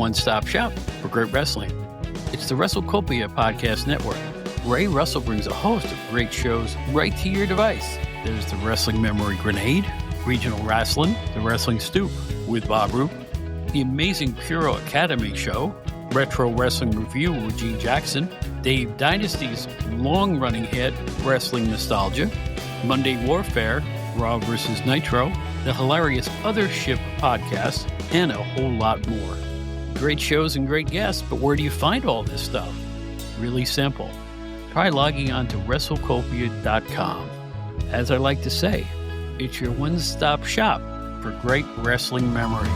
one-stop shop for great wrestling. It's the WrestleCopia Podcast Network. Ray Russell brings a host of great shows right to your device. There's the Wrestling Memory Grenade, Regional Wrestling, the Wrestling Stoop with Bob Roop, the Amazing Puro Academy Show, Retro Wrestling Review with Gene Jackson, Dave Dynasty's long-running hit, Wrestling Nostalgia, Monday Warfare, Raw vs. Nitro, the hilarious Other Ship podcast, and a whole lot more. Great shows and great guests, but where do you find all this stuff? Really simple. Try logging on to WrestleCopia.com. As I like to say, it's your one-stop shop for great wrestling memories.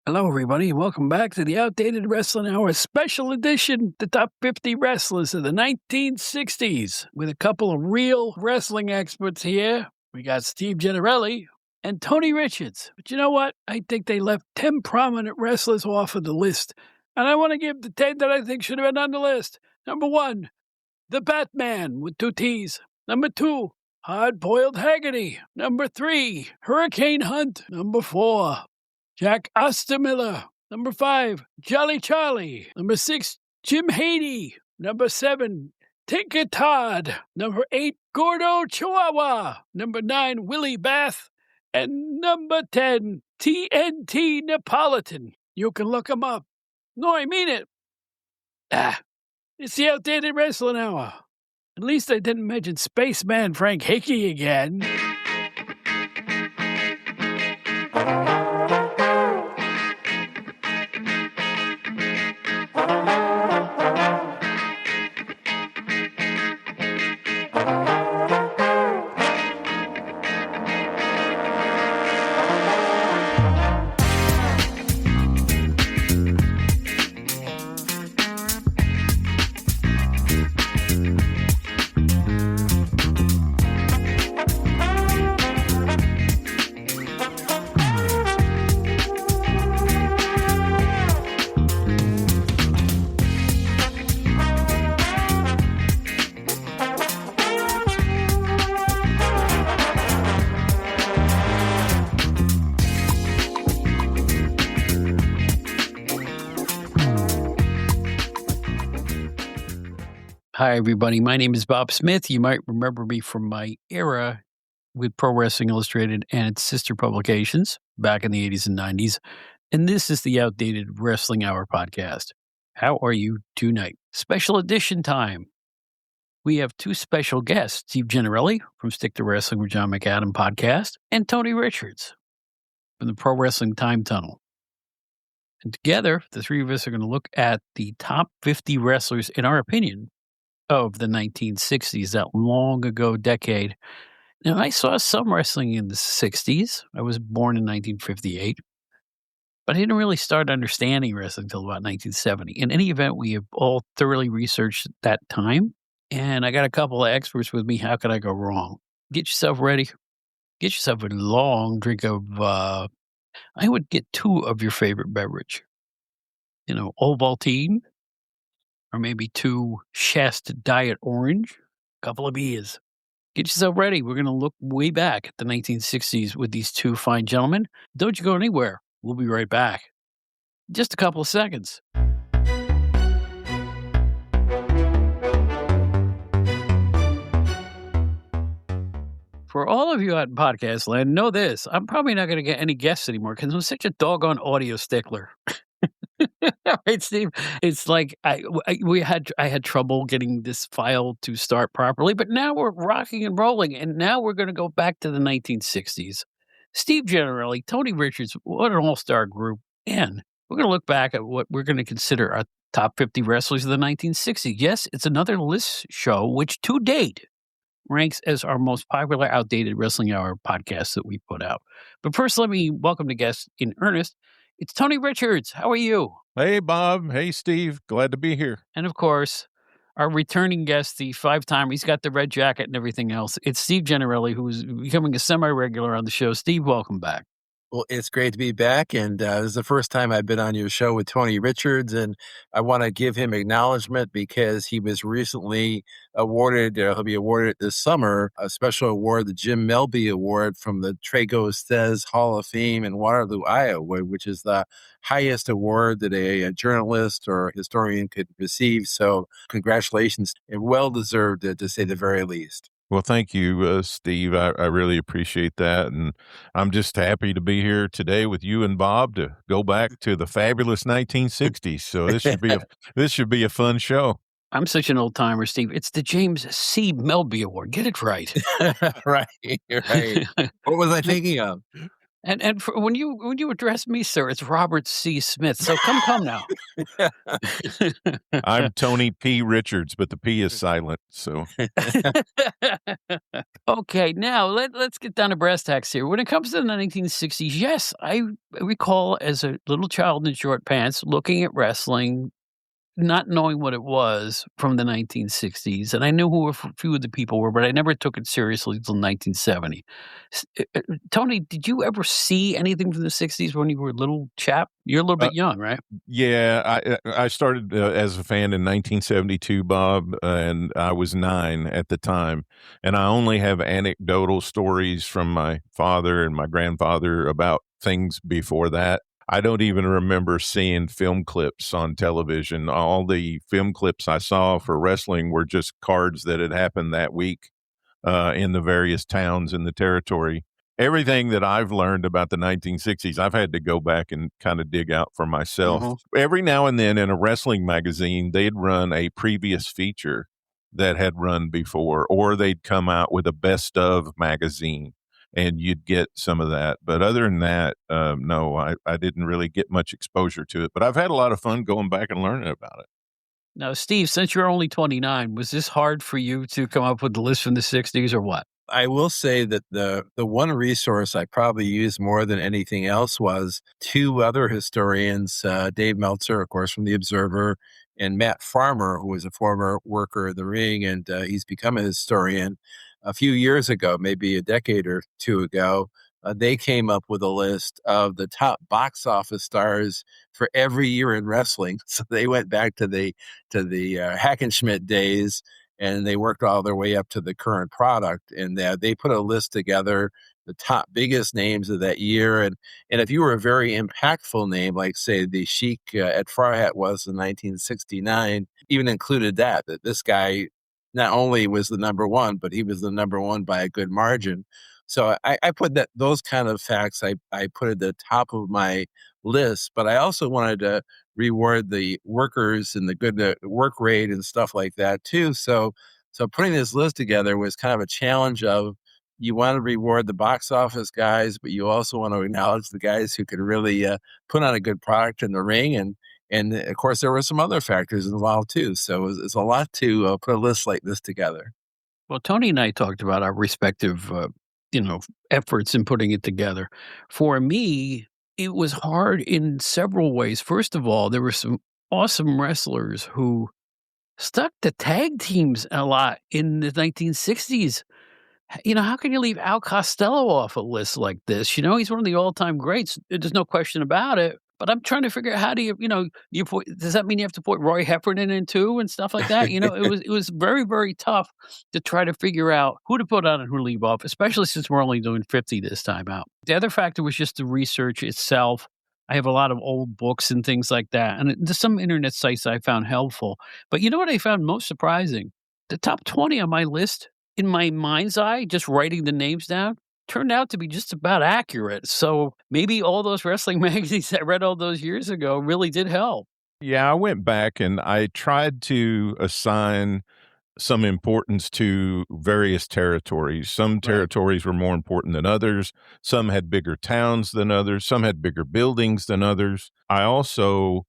Hello, everybody, and welcome back to the Outdated Wrestling Hour Special Edition, the top 50 wrestlers of the 1960s, with a couple of real wrestling experts here. We got Steve Gennarelli and Tony Richards. But you know what? I think they left 10 prominent wrestlers off of the list. And I want to give the 10 that I think should have been on the list. Number 1, the Batman with 2 T's. Number 2, Hard-Boiled Haggerty. Number 3, Hurricane Hunt. Number 4, Jack Ostermiller. Number 5, Jolly Charlie. Number 6, Jim Haney. Number 7, Tinker Todd. Number 8, Gordo Chihuahua. Number 9, Willie Bath. And number 10, TNT Napolitan. You can look him up. No, I mean it. It's the Outdated Wrestling Hour. At least I didn't mention Spaceman Frank Hickey again. Hi, everybody. My name is Bob Smith. You might remember me from my era with Pro Wrestling Illustrated and its sister publications back in the 80s and 90s. And this is the Outdated Wrestling Hour podcast. How are you tonight? Special edition time. We have 2 special guests, Steve Gennarelli from Stick to Wrestling with John McAdam podcast, and Tony Richards from the Pro Wrestling Time Tunnel. And together, the 3 of us are going to look at the top 50 wrestlers, in our opinion, of the 1960s, that long ago decade. Now, I saw some wrestling in the 60s. I was born in 1958, but I didn't really start understanding wrestling until about 1970. In any event, we have all thoroughly researched that time, and I got a couple of experts with me. How could I go wrong? Get yourself ready. Get yourself a long drink of, I would get 2 of your favorite beverage. Ovaltine, or maybe 2 Shasta Diet Orange, a couple of beers. Get yourself ready. We're going to look way back at the 1960s with these 2 fine gentlemen. Don't you go anywhere. We'll be right back. Just a couple of seconds. For all of you out in podcast land, know this. I'm probably not going to get any guests anymore because I'm such a doggone audio stickler. Right, Steve? It's like I had trouble getting this file to start properly, but now we're rocking and rolling, and now we're going to go back to the 1960s. Steve Gennarelli, Tony Richards, what an all-star group, and we're going to look back at what we're going to consider our top 50 wrestlers of the 1960s. Yes, it's another list show, which to date ranks as our most popular Outdated Wrestling Hour podcast that we put out. But first, let me welcome the guest in earnest. It's Tony Richards. How are you? Hey, Bob. Hey, Steve. Glad to be here. And of course, our returning guest, the 5-timer, he's got the red jacket and everything else. It's Steve Gennarelli, who's becoming a semi-regular on the show. Steve, welcome back. Well, it's great to be back, and this is the first time I've been on your show with Tony Richards, and I want to give him acknowledgement because he was recently awarded. He'll be awarded this summer a special award, the Jim Melby Award from the Tragos Thesz Hall of Fame in Waterloo, Iowa, which is the highest award that a journalist or historian could receive. So, congratulations, and well deserved, to say the very least. Well, thank you, Steve. I really appreciate that. And I'm just happy to be here today with you and Bob to go back to the fabulous 1960s. So this should be a fun show. I'm such an old timer, Steve. It's the James C. Melby Award. Get it right. Right, right. What was I thinking of? And for when you address me, sir, it's Robert C. Smith. So come now. I'm Tony P. Richards, but the P is silent. So Okay, now let's get down to brass tacks here. When it comes to the 1960s, yes, I recall as a little child in short pants looking at wrestling, not knowing what it was from the 1960s, and I knew who a few of the people were, but I never took it seriously until 1970. Tony, did you ever see anything from the 60s when you were a little chap? You're a little uh, bit young, right? yeah, I started as a fan in 1972, Bob, and I was 9 at the time. And I only have anecdotal stories from my father and my grandfather about things before that. I don't even remember seeing film clips on television. All the film clips I saw for wrestling were just cards that had happened that week in the various towns in the territory. Everything that I've learned about the 1960s, I've had to go back and kind of dig out for myself. Mhm. Every now and then in a wrestling magazine, they'd run a previous feature that had run before, or they'd come out with a best of magazine and you'd get some of that. But other than that, no, I didn't really get much exposure to it. But I've had a lot of fun going back and learning about it. Now, Steve, since you're only 29, was this hard for you to come up with the list from the 60s or what? I will say that the one resource I probably used more than anything else was two other historians, Dave Meltzer, of course, from The Observer, and Matt Farmer, who was a former worker in the ring, and he's become a historian. A few years ago, maybe a decade or two ago, they came up with a list of the top box office stars for every year in wrestling. So they went back to the Hackenschmidt days, and they worked all their way up to the current product. And they put a list together, the top biggest names of that year. And if you were a very impactful name, like say the Sheik at Farhat was in 1969, even included that this guy not only was the number one, but he was the number one by a good margin. So I put those kind of facts I put at the top of my list, but I also wanted to reward the workers and the good work rate and stuff like that too. So putting this list together was kind of a challenge of you want to reward the box office guys, but you also want to acknowledge the guys who could really put on a good product in the ring. And of course, there were some other factors involved too. So it's a lot to put a list like this together. Well, Tony and I talked about our respective, efforts in putting it together. For me, it was hard in several ways. First of all, there were some awesome wrestlers who stuck to tag teams a lot in the 1960s. How can you leave Al Costello off a list like this? He's one of the all-time greats. There's no question about it. But I'm trying to figure out how do you put, does that mean you have to put Roy Heffernan in too and stuff like that? It was very, very tough to try to figure out who to put on and who to leave off, especially since we're only doing 50 this time out. The other factor was just the research itself. I have a lot of old books and things like that. And there's some internet sites I found helpful. But you know what I found most surprising? The top 20 on my list, in my mind's eye, just writing the names down, turned out to be just about accurate. So maybe all those wrestling magazines I read all those years ago really did help. Yeah, I went back and I tried to assign some importance to various territories. Some Right. territories were more important than others. Some had bigger towns than others. Some had bigger buildings than others. I also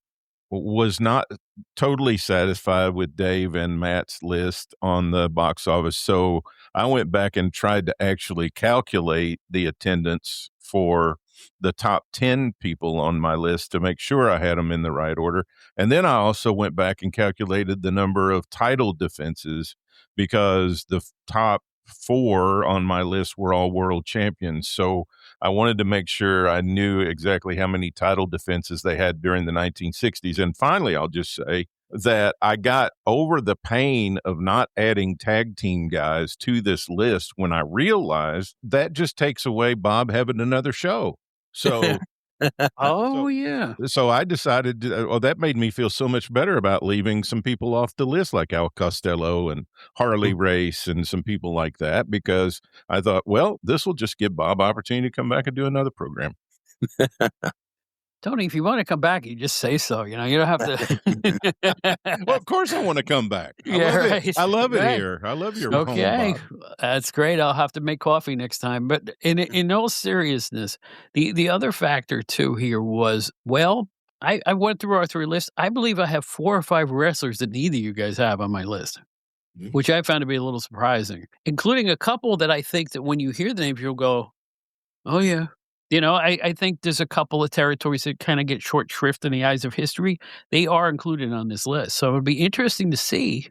was not totally satisfied with Dave and Matt's list on the box office. So I went back and tried to actually calculate the attendance for the top 10 people on my list to make sure I had them in the right order. And then I also went back and calculated the number of title defenses because the top 4 on my list were all world champions. So I wanted to make sure I knew exactly how many title defenses they had during the 1960s. And finally, I'll just say that I got over the pain of not adding tag team guys to this list when I realized that just takes away Bob having another show. So Oh, yeah. so I decided that made me feel so much better about leaving some people off the list like Al Costello and Harley Race and some people like that, because I thought, well, this will just give Bob opportunity to come back and do another program. Tony, if you want to come back, you just say so. You don't have to. Well, of course I want to come back. I Yeah, love right. it. I love it Right. here. I love your Okay, home, Bob. that's great. I'll have to make coffee next time. But in all seriousness, the other factor too here was, well, I went through our 3 lists. I believe I have 4 or 5 wrestlers that neither of you guys have on my list, which I found to be a little surprising, including a couple that I think that when you hear the names, you'll go, "Oh yeah." I think there's a couple of territories that kind of get short shrift in the eyes of history. They are included on this list, so it'll be interesting to see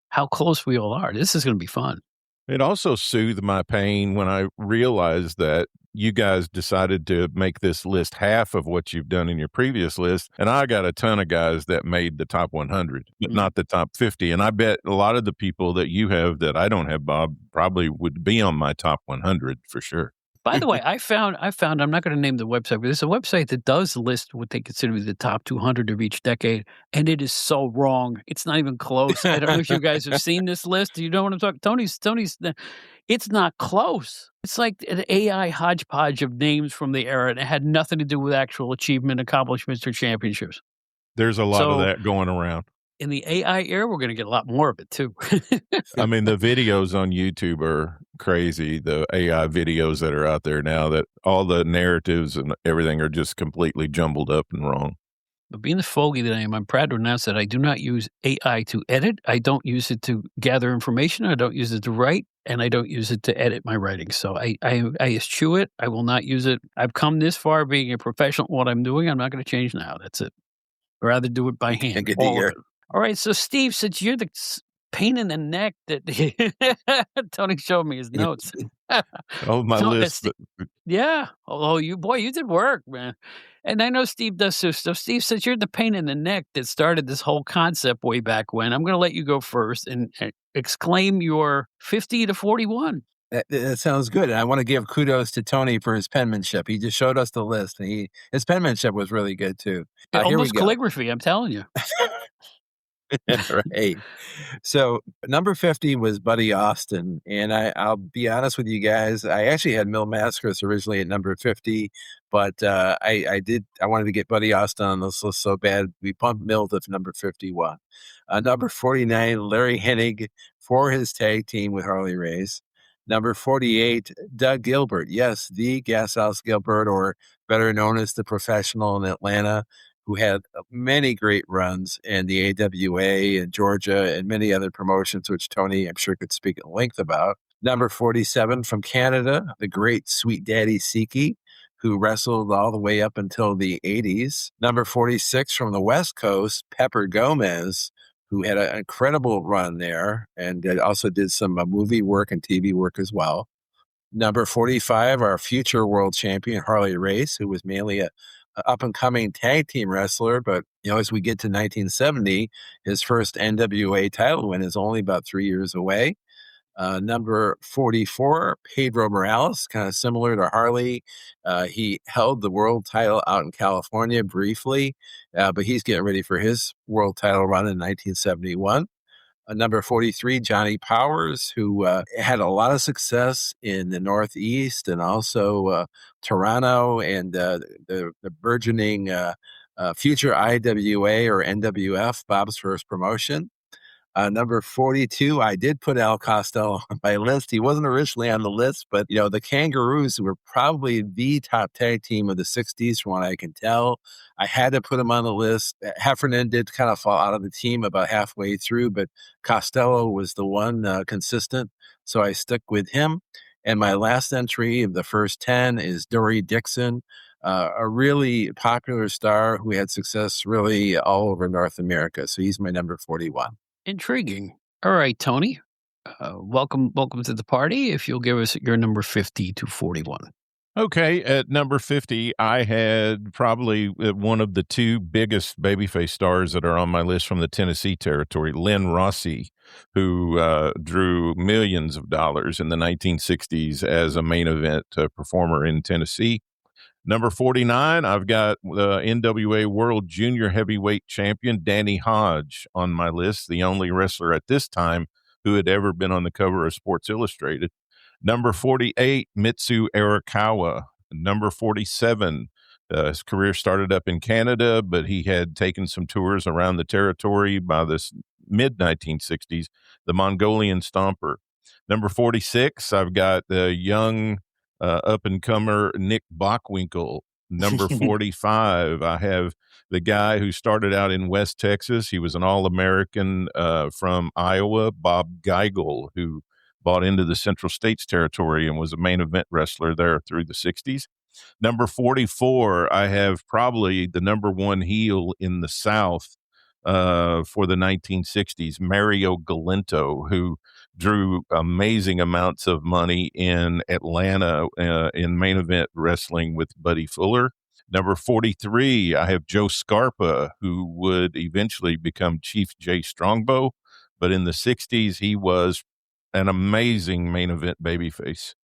how close we all are. This is going to be fun. It also soothed my pain when I realized that you guys decided to make this list half of what you've done in your previous list. And I got a ton of guys that made the top 100, but not the top 50. And I bet a lot of the people that you have that I don't have, Bob, probably would be on my top 100 for sure. By the way, I found I'm not going to name the website, but there's a website that does list what they consider to be the top 200 of each decade, and it is so wrong. It's not even close. I don't know if you guys have seen this list. Do you know what I'm talking? Tony's. It's not close. It's like an AI hodgepodge of names from the era, and it had nothing to do with actual achievement, accomplishments, or championships. There's a lot of that going around. In the AI era, we're going to get a lot more of it too. I mean, the videos on YouTube are crazy. The AI videos that are out there now, that all the narratives and everything are just completely jumbled up and wrong. But being the fogey that I am, I'm proud to announce that I do not use AI to edit. I don't use it to gather information. I don't use it to write, and I don't use it to edit my writing. So I eschew it. I will not use it. I've come this far being a professional at what I'm doing. I'm not going to change now. That's it. I'd rather do it by hand. Good to hear. All right, so Steve, since you're the pain in the neck that Tony showed me his notes. Oh, my list. Yeah. Oh, you did work, man. And I know Steve does so stuff. Steve, since you're the pain in the neck that started this whole concept way back when, I'm going to let you go first and exclaim your 50 to 41. That sounds good. And I want to give kudos to Tony for his penmanship. He just showed us the list, and his penmanship was really good too. Almost calligraphy, I'm telling you. Right. So number 50 was Buddy Austin. And I'll be honest with you guys, I actually had Mil Mascaris originally at number 50, but I wanted to get Buddy Austin on this list so bad, we bumped Mil to number 51. Number 49, Larry Hennig for his tag team with Harley Race. Number 48, Doug Gilbert. Yes, the Gas House Gilbert, or better known as the Professional in Atlanta, who had many great runs in the AWA and Georgia and many other promotions, which Tony, I'm sure, could speak at length about. Number 47 from Canada, the great Sweet Daddy Siki, who wrestled all the way up until the 80s. Number 46 from the West Coast, Pepper Gomez, who had an incredible run there and also did some movie work and TV work as well. Number 45, our future world champion, Harley Race, who was mainly a up-and-coming tag team wrestler, but as we get to 1970, his first NWA title win is only about 3 years away. Number 44, Pedro Morales, kind of similar to Harley. He held the world title out in California briefly, but he's getting ready for his world title run in 1971. Number 43, Johnny Powers, who had a lot of success in the Northeast and also Toronto and the burgeoning future IWA or NWF, Bob's first promotion. Number 42, I did put Al Costello on my list. He wasn't originally on the list, but, the Kangaroos were probably the top tag team of the 60s from what I can tell. I had to put him on the list. Heffernan did kind of fall out of the team about halfway through, but Costello was the one consistent, so I stuck with him. And my last entry of the first 10 is Dory Dixon, a really popular star who had success really all over North America. So he's my number 41. Intriguing. All right, Tony. Welcome to the party. If you'll give us your number 50 to 41. Okay, at number 50, I had probably one of the two biggest babyface stars that are on my list from the Tennessee territory, Lynn Rossi, who drew millions of dollars in the 1960s as a main event performer in Tennessee. Number 49, I've got the NWA World Junior Heavyweight Champion Danny Hodge on my list, the only wrestler at this time who had ever been on the cover of Sports Illustrated. Number 48, Mitsu Arakawa. Number 47, his career started up in Canada, but he had taken some tours around the territory by the mid 1960s, the Mongolian Stomper. Number 46, I've got the young up and comer Nick Bockwinkel. Number 45, I have the guy who started out in West Texas. He was an All American from Iowa, Bob Geigel, who bought into the Central States territory and was a main event wrestler there through the 60s. Number 44, I have probably the number one heel in the South for the 1960s, Mario Galento, who drew amazing amounts of money in Atlanta in main event wrestling with Buddy Fuller. Number 43, I have Joe Scarpa, who would eventually become Chief Jay Strongbow, but in the 60s, he was an amazing main event babyface.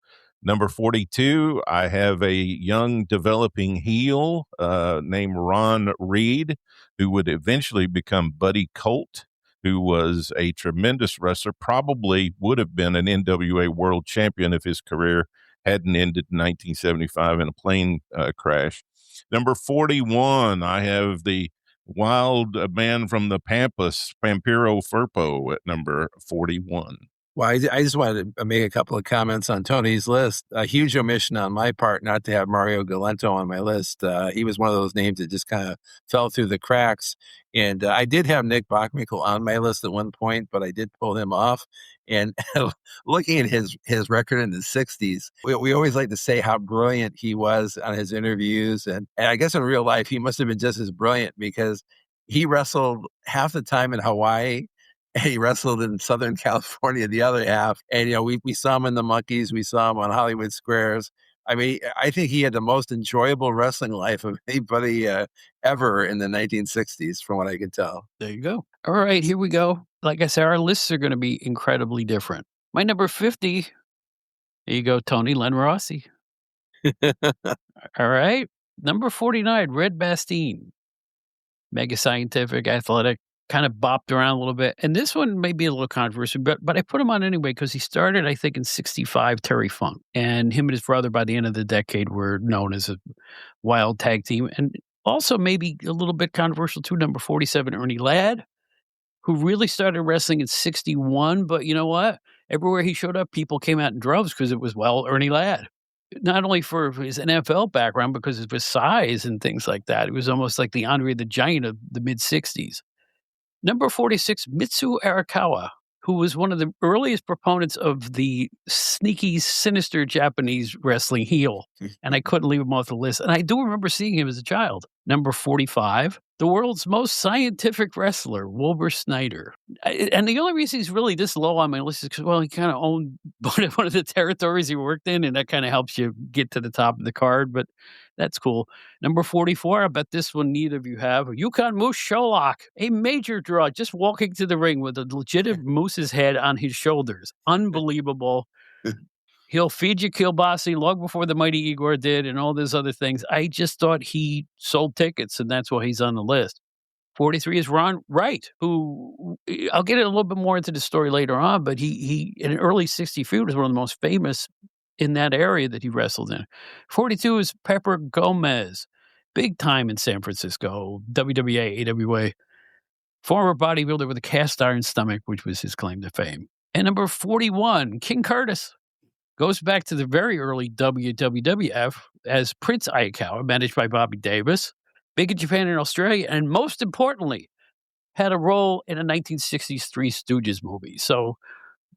Number 42, I have a young developing heel named Ron Reed, who would eventually become Buddy Colt, who was a tremendous wrestler, probably would have been an NWA world champion if his career hadn't ended in 1975 in a plane crash. Number 41, I have the wild man from the Pampas, Pampiro Firpo, at number 41. Well, I just wanted to make a couple of comments on Tony's list. A huge omission on my part not to have Mario Galento on my list. He was one of those names that just kind of fell through the cracks. And I did have Nick Bockwinkel on my list at one point, but I did pull him off. And looking at his record in the 60s, we always like to say how brilliant he was on his interviews. And I guess in real life, he must have been just as brilliant because he wrestled half the time in Hawaii. He wrestled in Southern California the other half. And, we saw him in the Monkeys. We saw him on Hollywood Squares. I mean, I think he had the most enjoyable wrestling life of anybody ever in the 1960s, from what I can tell. There you go. All right, here we go. Like I said, our lists are going to be incredibly different. My number 50, there you go, Tony, Len Rossi. All right. Number 49, Red Bastien. Mega scientific, athletic, kind of bopped around a little bit. And this one may be a little controversial, but I put him on anyway because he started, I think, in 65, Terry Funk. And him and his brother, by the end of the decade, were known as a wild tag team. And also maybe a little bit controversial, too, number 47, Ernie Ladd, who really started wrestling in 61. But you know what? Everywhere he showed up, people came out in droves because it was, Ernie Ladd. Not only for his NFL background, because of his size and things like that. It was almost like the Andre the Giant of the mid-60s. Number 46, Mitsu Arakawa, who was one of the earliest proponents of the sneaky, sinister Japanese wrestling heel. And I couldn't leave him off the list. And I do remember seeing him as a child. Number 45, the world's most scientific wrestler, Wilbur Snyder. And the only reason he's really this low on my list is because, he kind of owned one of the territories he worked in, and that kind of helps you get to the top of the card. But that's cool. Number 44, I bet this one neither of you have. Yukon Moose Sholok, a major draw, just walking to the ring with a legitimate moose's head on his shoulders. Unbelievable. He'll feed you kielbasa long before the Mighty Igor did and all those other things. I just thought he sold tickets, and that's why he's on the list. 43 is Ron Wright, who I'll get a little bit more into the story later on, but he in an early 60 feud was one of the most famous in that area that he wrestled in. 42 is Pepper Gomez, big time in San Francisco, WWA, AWA, former bodybuilder with a cast iron stomach, which was his claim to fame. And number 41, King Curtis, goes back to the very early WWF as Prince Iakawa, managed by Bobby Davis, big in Japan and Australia, and most importantly, had a role in a 1960s Three Stooges movie. So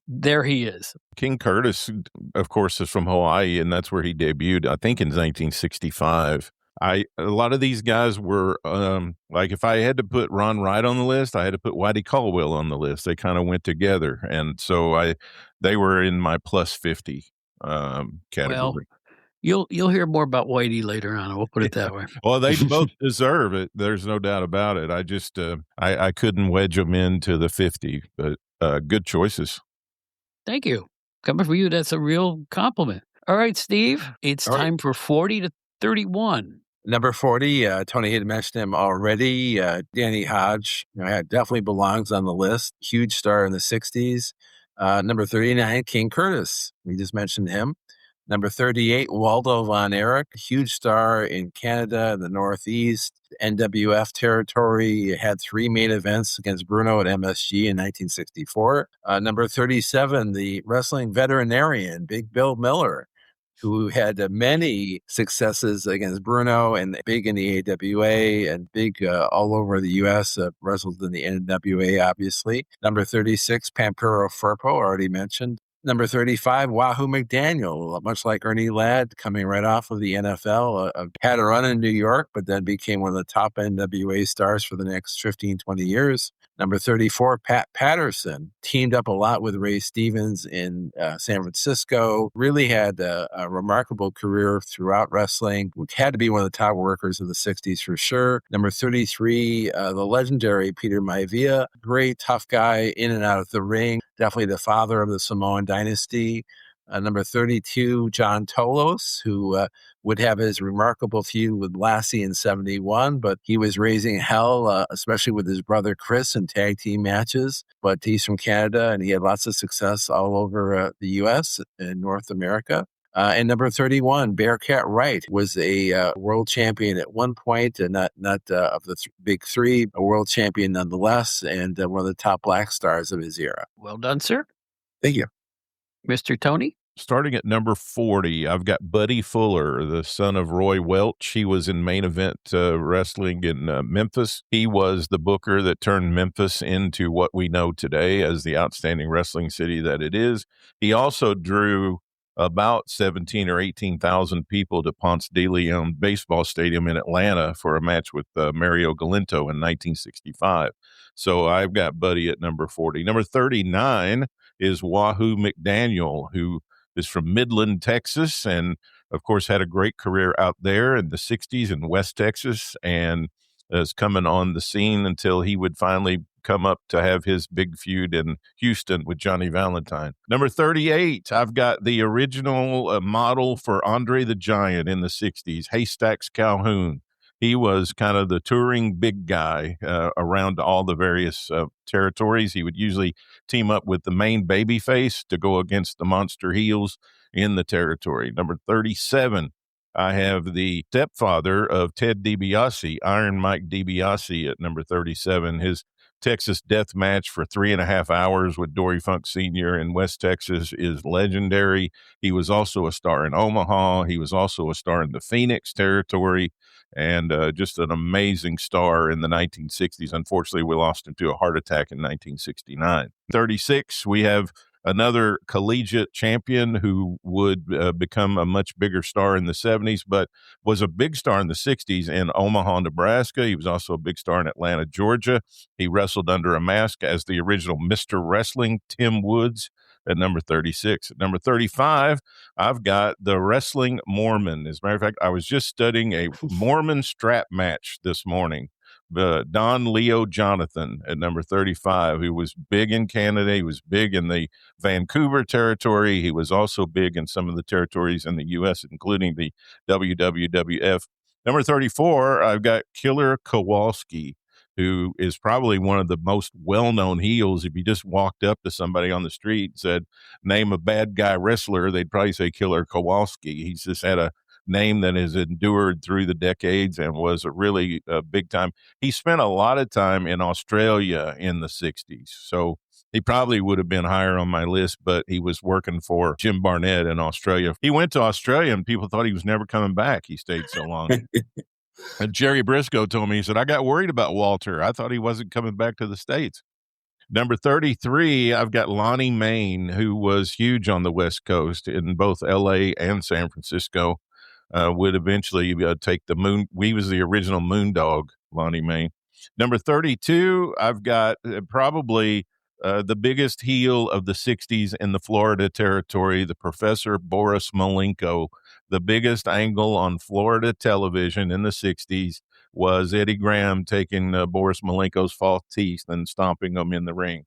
there he is. King Curtis, of course, is from Hawaii, and that's where he debuted, I think, in 1965. A lot of these guys were, like, if I had to put Ron Wright on the list, I had to put Whitey Caldwell on the list. They kind of went together, and so they were in my plus 50 Well, category. you'll hear more about Whitey later on. We'll put it that way. Well, they both deserve it. There's no doubt about it. I just I couldn't wedge them into the 50, but good choices. Thank you. Coming from you, that's a real compliment. All right, Steve, it's All right. time for 40 to 31. Number 40, Tony had mentioned him already. Danny Hodge, definitely belongs on the list. Huge star in the 60s. Number 39, King Curtis. We just mentioned him. Number 38, Waldo von Erich, huge star in Canada, the Northeast, NWF territory. Had 3 main events against Bruno at MSG in 1964. Number 37, the wrestling veterinarian, Big Bill Miller, who had many successes against Bruno and big in the AWA and big all over the U.S., wrestled in the NWA, obviously. Number 36, Pampero Firpo, already mentioned. Number 35, Wahoo McDaniel, much like Ernie Ladd, coming right off of the NFL, had a run in New York, but then became one of the top NWA stars for the next 15, 20 years. Number 34, Pat Patterson, teamed up a lot with Ray Stevens in San Francisco, really had a remarkable career throughout wrestling, had to be one of the top workers of the 60s for sure. Number 33, the legendary Peter Maivia, great tough guy in and out of the ring, definitely the father of the Samoan dynasty. Number 32, John Tolos, who would have his remarkable feud with Lassie in 71, but he was raising hell, especially with his brother Chris in tag team matches. But he's from Canada, and he had lots of success all over the U.S. and North America. And number 31, Bearcat Wright, was a world champion at one point, and not of the big three, a world champion nonetheless, and one of the top black stars of his era. Well done, sir. Thank you. Mr. Tony? Starting at number 40, I've got Buddy Fuller, the son of Roy Welch. He was in main event wrestling in Memphis. He was the booker that turned Memphis into what we know today as the outstanding wrestling city that it is. He also drew about 17 or 18,000 people to Ponce de Leon Baseball Stadium in Atlanta for a match with Mario Galinto in 1965. So I've got Buddy at number 40. Number 39 is Wahoo McDaniel, who is from Midland, Texas, and of course had a great career out there in the 60s in West Texas, and is coming on the scene until he would finally come up to have his big feud in Houston with Johnny Valentine. Number 38, I've got the original model for Andre the Giant in the 60s, Haystacks Calhoun. He was kind of the touring big guy around all the various territories. He would usually team up with the main babyface to go against the monster heels in the territory. Number 37, I have the stepfather of Ted DiBiase, Iron Mike DiBiase, at number 37. His Texas death match for 3.5 hours with Dory Funk Sr. in West Texas is legendary. He was also a star in Omaha. He was also a star in the Phoenix territory, and just an amazing star in the 1960s. Unfortunately, we lost him to a heart attack in 1969. 36, we have another collegiate champion who would become a much bigger star in the 70s, but was a big star in the 60s in Omaha, Nebraska. He was also a big star in Atlanta, Georgia. He wrestled under a mask as the original Mr. Wrestling, Tim Woods, at number 36. At number 35, I've got the Wrestling Mormon. As a matter of fact, I was just studying a Mormon strap match this morning. Don Leo Jonathan at number 35, who was big in Canada. He was big in the Vancouver territory. He was also big in some of the territories in the U.S., including the WWF. Number 34, I've got Killer Kowalski, who is probably one of the most well-known heels. If you just walked up to somebody on the street and said, name a bad guy wrestler, they'd probably say Killer Kowalski. He's just had a name that has endured through the decades and was a really big time. He spent a lot of time in Australia in the 60s. So he probably would have been higher on my list, but he was working for Jim Barnett in Australia. He went to Australia and people thought he was never coming back. He stayed so long. And Jerry Briscoe told me, he said, I got worried about Walter. I thought he wasn't coming back to the States. Number 33, I've got Lonnie Main, who was huge on the West Coast in both L.A. and San Francisco. would eventually take the moon. We was the original moondog, Lonnie May. Number 32, I've got probably the biggest heel of the 60s in the Florida territory, the Professor Boris Malenko. The biggest angle on Florida television in the 60s was Eddie Graham taking Boris Malenko's false teeth and stomping them in the ring.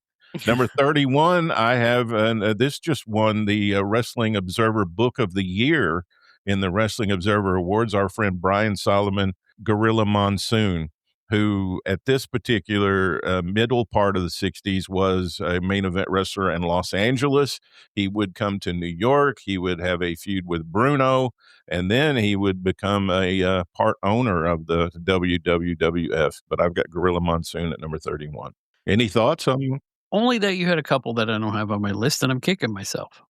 Number 31, I have, this just won the Wrestling Observer Book of the Year in the Wrestling Observer Awards, our friend Brian Solomon, Gorilla Monsoon, who at this particular middle part of the 60s was a main event wrestler in Los Angeles. He would come to New York. He would have a feud with Bruno, and then he would become a part owner of the WWF. But I've got Gorilla Monsoon at number 31. Any thoughts on you? Only that you had a couple that I don't have on my list, and I'm kicking myself.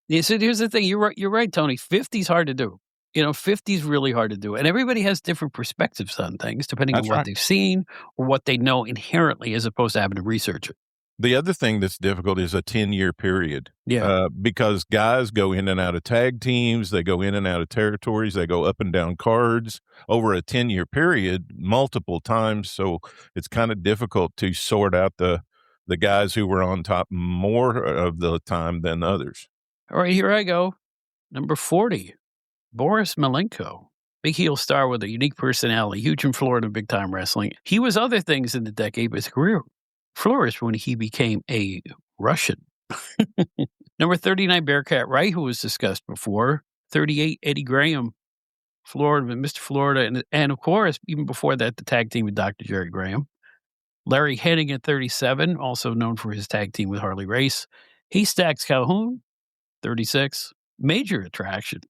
Yeah, so here's the thing. You're right, Tony. 50's hard to do. 50's really hard to do. And everybody has different perspectives on things, depending on what they've seen or what they know inherently, as opposed to having to research it. The other thing that's difficult is a 10-year period. Yeah. Because guys go in and out of tag teams, they go in and out of territories, they go up and down cards over a 10-year period multiple times. So it's kind of difficult to sort out the guys who were on top more of the time than others. All right, here I go. Number 40, Boris Malenko. Big heel star with a unique personality, huge in Florida, big-time wrestling. He was other things in the decade, but his career flourished when he became a Russian. Number 39, Bearcat Wright, who was discussed before. 38, Eddie Graham, Florida, Mr. Florida. And of course, even before that, the tag team with Dr. Jerry Graham. Larry Hennig at 37, also known for his tag team with Harley Race. Haystacks Calhoun, 36, major attraction.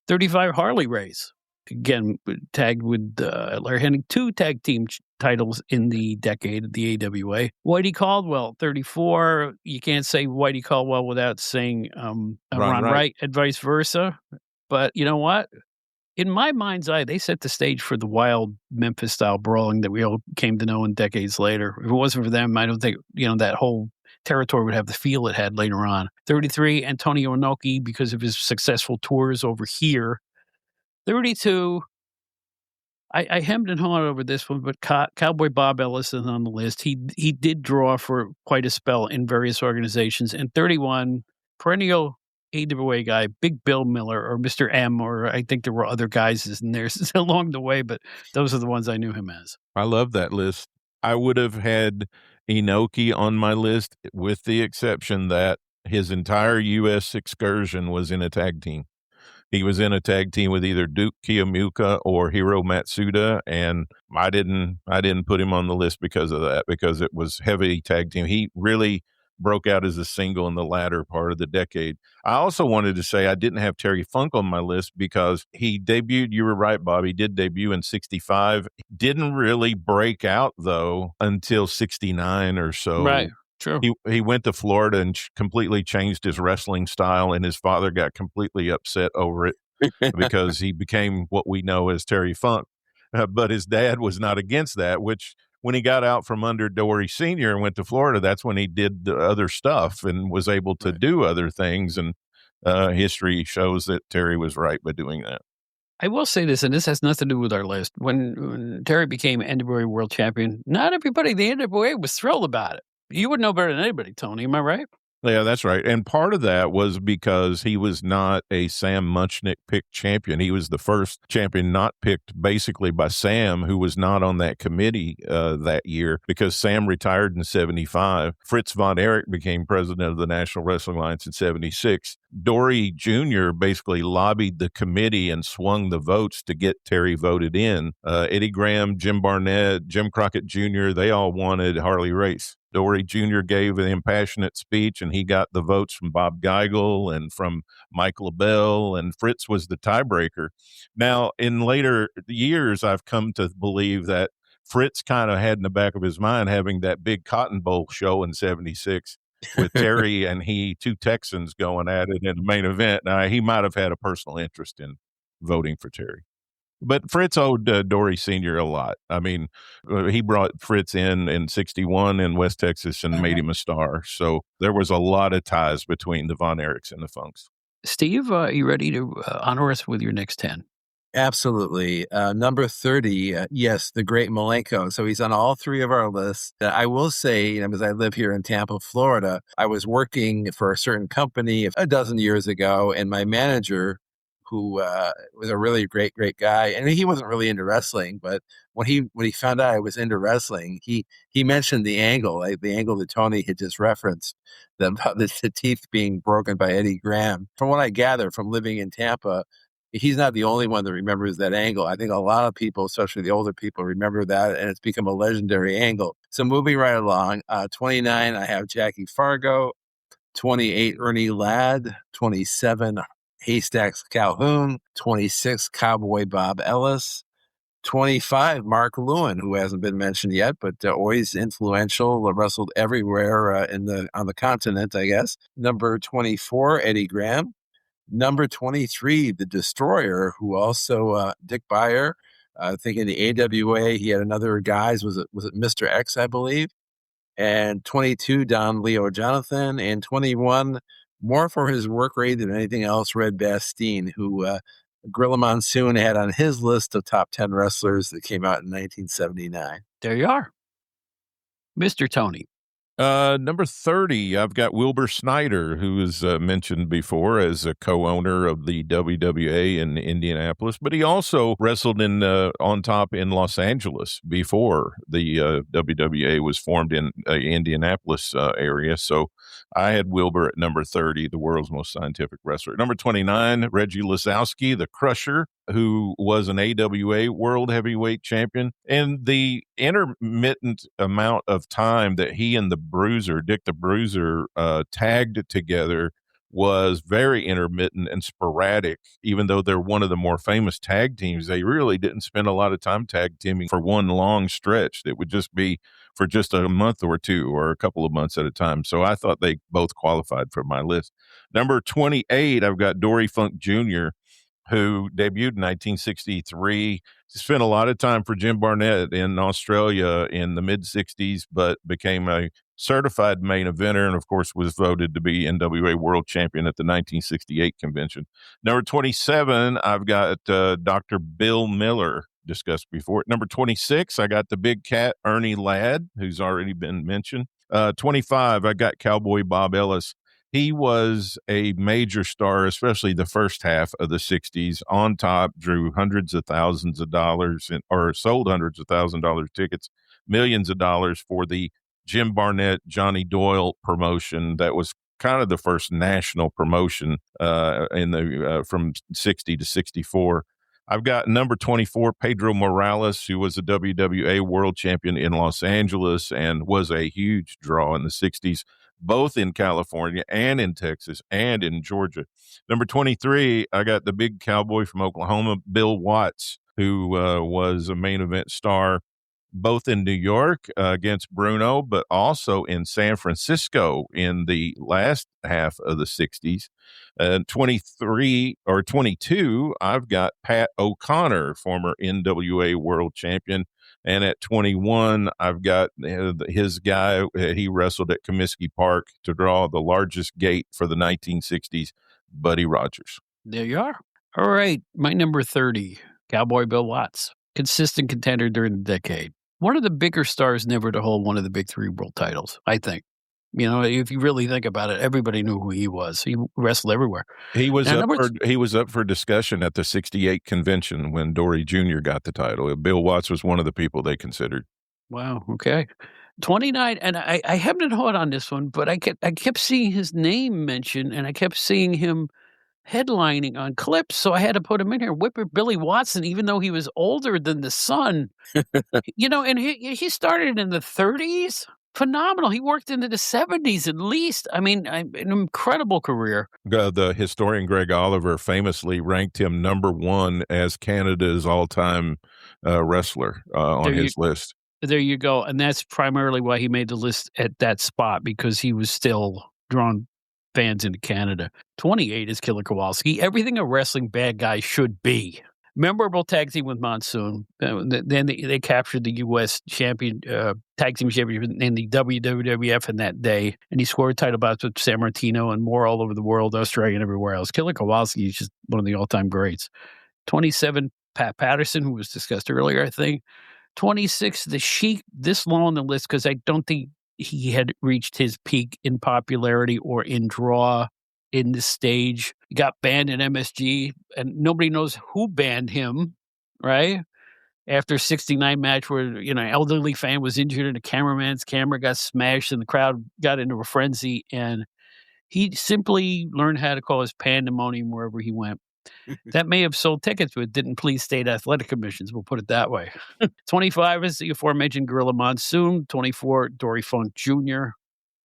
35, Harley Race, again, tagged with Larry Hennig, 2 tag team titles in the decade of the AWA. Whitey Caldwell, 34. You can't say Whitey Caldwell without saying Ron Wright and vice versa. But you know what? In my mind's eye, they set the stage for the wild Memphis-style brawling that we all came to know in decades later. If it wasn't for them, I don't think, that whole territory would have the feel it had later on. 33, Antonio Inoki, because of his successful tours over here. 32, I hemmed and hawed over this one, but Cowboy Bob Ellis is on the list. He did draw for quite a spell in various organizations. And 31, perennial AWA guy, Big Bill Miller, or Mr. M, or I think there were other guys in there along the way, but those are the ones I knew him as. I love that list. I would have had Inoki on my list, with the exception that his entire U.S. excursion was in a tag team. He was in a tag team with either Duke Kiyomuka or Hiro Matsuda, and I didn't put him on the list because of that, because it was heavy tag team. He really broke out as a single in the latter part of the decade. I also wanted to say I didn't have Terry Funk on my list because he debuted, you were right, Bob, he did debut in 65. Didn't really break out, though, until 69 or so. Right. True. He went to Florida and completely changed his wrestling style, and his father got completely upset over it because he became what we know as Terry Funk. But his dad was not against that, which when he got out from under Dory Sr. and went to Florida, that's when he did the other stuff and was able to do other things. And history shows that Terry was right by doing that. I will say this, and this has nothing to do with our list. When Terry became NWA World Champion, not everybody in the NWA was thrilled about it. You would know better than anybody, Tony. Am I right? Yeah, that's right. And part of that was because he was not a Sam Muchnick picked champion. He was the first champion not picked basically by Sam, who was not on that committee that year, because Sam retired in 75. Fritz von Erich became president of the National Wrestling Alliance in 76. Dory Jr. basically lobbied the committee and swung the votes to get Terry voted in. Eddie Graham, Jim Barnett, Jim Crockett Jr., they all wanted Harley Race. Dory Jr. gave an impassionate speech, and he got the votes from Bob Geigel and from Mike LaBelle, and Fritz was the tiebreaker. Now, in later years, I've come to believe that Fritz kind of had in the back of his mind having that big Cotton Bowl show in 76 with Terry and two Texans going at it in the main event. Now, he might have had a personal interest in voting for Terry. But Fritz owed Dory Sr. a lot. I mean, he brought Fritz in 61 in West Texas and made him a star. So there was a lot of ties between the Von Erichs and the Funks. Steve, are you ready to honor us with your next 10? Absolutely. Number 30, yes, the great Malenko. So he's on all three of our lists. I will say, because I live here in Tampa, Florida, I was working for a certain company a dozen years ago, and my manager, who was a really great guy, and he wasn't really into wrestling, but when he found out I was into wrestling, he mentioned the angle, like the angle that Tony had just referenced, about the teeth being broken by Eddie Graham. From what I gather from living in Tampa, he's not the only one that remembers that angle. I think a lot of people, especially the older people, remember that, and it's become a legendary angle. So moving right along, 29, I have Jackie Fargo. 28, Ernie Ladd. 27, Haystacks Calhoun. 26, Cowboy Bob Ellis. 25, Mark Lewin, who hasn't been mentioned yet, but always influential, wrestled everywhere on the continent, I guess. Number 24, Eddie Graham. Number 23, the Destroyer, who also Dick Beyer. I think in the AWA, he had another guys. Was it Mr. X, I believe? And 22, Don Leo Jonathan. And 21, more for his work rate than anything else, Red Bastien, who Gorilla Monsoon had on his list of top 10 wrestlers that came out in 1979. There you are. Mr. Tony. Number 30, I've got Wilbur Snyder, who was mentioned before as a co-owner of the WWA in Indianapolis, but he also wrestled on top in Los Angeles before the WWA was formed in Indianapolis area. So I had Wilbur at number 30, the world's most scientific wrestler. Number 29, Reggie Lisowski, the Crusher, who was an AWA World Heavyweight Champion. And the intermittent amount of time that he and the Bruiser, Dick the Bruiser, tagged together was very intermittent and sporadic. Even though they're one of the more famous tag teams, they really didn't spend a lot of time tag teaming for one long stretch. It would just be for just a month or two or a couple of months at a time. So I thought they both qualified for my list. Number 28, I've got Dory Funk Jr., who debuted in 1963. Spent a lot of time for Jim Barnett in Australia in the mid-'60s, but became a certified main eventer and, of course, was voted to be NWA World Champion at the 1968 convention. Number 27, I've got Dr. Bill Miller, discussed before. Number 26, I got the Big Cat, Ernie Ladd, who's already been mentioned. 25, I got Cowboy Bob Ellis. He was a major star, especially the first half of the 60s. On top, drew hundreds of thousands of dollars or sold hundreds of $1,000 tickets, millions of dollars for the Jim Barnett, Johnny Doyle promotion. That was kind of the first national promotion from 60 to 64. I've got number 24, Pedro Morales, who was a WWA World Champion in Los Angeles and was a huge draw in the 60s, both in California and in Texas and in Georgia. Number 23, I got the big cowboy from Oklahoma, Bill Watts, who was a main event star both in New York against Bruno, but also in San Francisco in the last half of the 60s. 23 or 22, I've got Pat O'Connor, former NWA World Champion. And at 21, I've got his guy. He wrestled at Comiskey Park to draw the largest gate for the 1960s, Buddy Rogers. There you are. All right. My number 30, Cowboy Bill Watts, consistent contender during the decade. One of the bigger stars never to hold one of the big three world titles, I think. If you really think about it, everybody knew who he was. He wrestled everywhere. He was up for discussion at the 68 convention when Dory Jr. got the title. Bill Watts was one of the people they considered. Wow. Okay. 29, and I haven't heard on this one, but I kept seeing his name mentioned, and I kept seeing him headlining on clips, so I had to put him in here. Whipper Billy Watson, even though he was older than the son, and he started in the 30s. Phenomenal. He worked into the 70s at least. An incredible career. The historian Greg Oliver famously ranked him number one as Canada's all-time wrestler on his list. There you go. And that's primarily why he made the list at that spot, because he was still drawing fans into Canada. 28 is Killer Kowalski. Everything a wrestling bad guy should be. Memorable tag team with Monsoon. Then they captured the U.S. tag team championship in the WWF in that day. And he scored title bouts with Sammartino and more all over the world, Australia and everywhere else. Killer Kowalski is just one of the all-time greats. 27, Pat Patterson, who was discussed earlier, I think. 26, the Sheik, this low on the list because I don't think he had reached his peak in popularity or in draw in this stage. He got banned in MSG, and nobody knows who banned him, right? After 69 match where, an elderly fan was injured and a cameraman's camera got smashed and the crowd got into a frenzy, and he simply learned how to cause pandemonium wherever he went. That may have sold tickets, but didn't please state athletic commissions. We'll put it that way. 25 is the aforementioned Gorilla Monsoon. 24, Dory Funk Jr.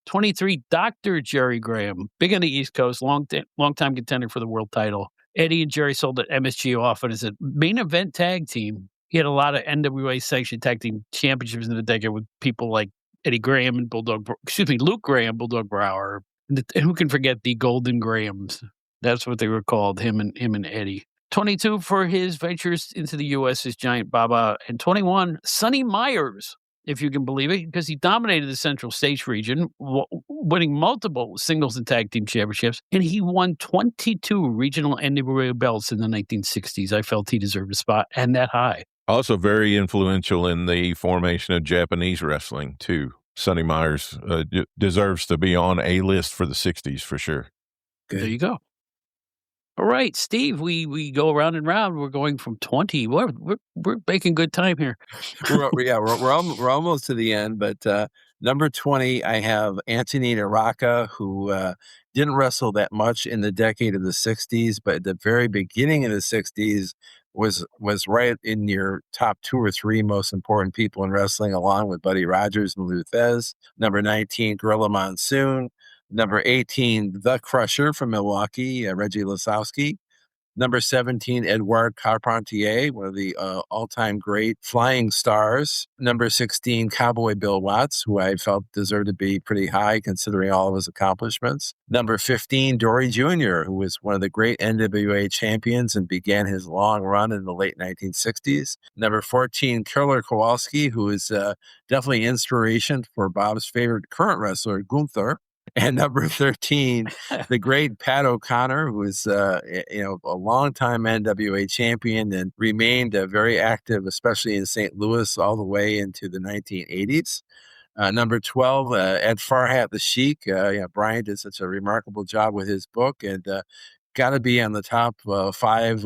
23, Dr. Jerry Graham, big on the East Coast, long-time contender for the world title. Eddie and Jerry sold at MSG often as a main event tag team. He had a lot of NWA sanctioned tag team championships in the decade with people like Eddie Graham and Luke Graham, Bulldog Brower. And who can forget the Golden Grahams? That's what they were called, him and Eddie. 22 for his ventures into the U.S. is Giant Baba. And 21, Sonny Myers, if you can believe it, because he dominated the Central States region, winning multiple singles and tag team championships. And he won 22 regional NWA belts in the 1960s. I felt he deserved a spot, and that high. Also very influential in the formation of Japanese wrestling, too. Sonny Myers deserves to be on a list for the 60s for sure. Good. There you go. All right, Steve, we go round and round. We're going from 20. We're making good time here. we're almost to the end, but number 20, I have Antonina Rocca, who didn't wrestle that much in the decade of the 60s, but at the very beginning of the 60s was right in your top 2 or 3 most important people in wrestling, along with Buddy Rogers and Lou Thesz. Number 19, Gorilla Monsoon. Number 18, The Crusher from Milwaukee, Reggie Lasowski. Number 17, Edouard Carpentier, one of the all-time great flying stars. Number 16, Cowboy Bill Watts, who I felt deserved to be pretty high considering all of his accomplishments. Number 15, Dory Jr., who was one of the great NWA champions and began his long run in the late 1960s. Number 14, Killer Kowalski, who is definitely inspiration for Bob's favorite current wrestler, Gunther. And number 13, the great Pat O'Connor, who was a longtime NWA champion and remained very active, especially in St. Louis, all the way into the 1980s. Number 12, Ed Farhat, the Sheik. Brian did such a remarkable job with his book, and got to be on the top 5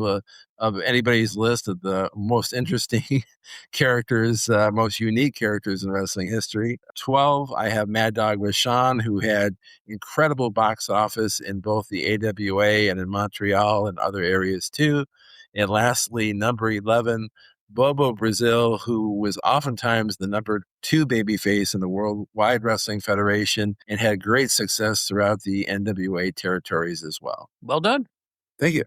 of anybody's list of the most interesting characters, most unique characters in wrestling history. 12, I have Mad Dog Vachon, who had incredible box office in both the AWA and in Montreal and other areas too. And lastly, number 11, Bobo Brazil, who was oftentimes the number 2 babyface in the Worldwide Wrestling Federation and had great success throughout the NWA territories as well. Well done. Thank you.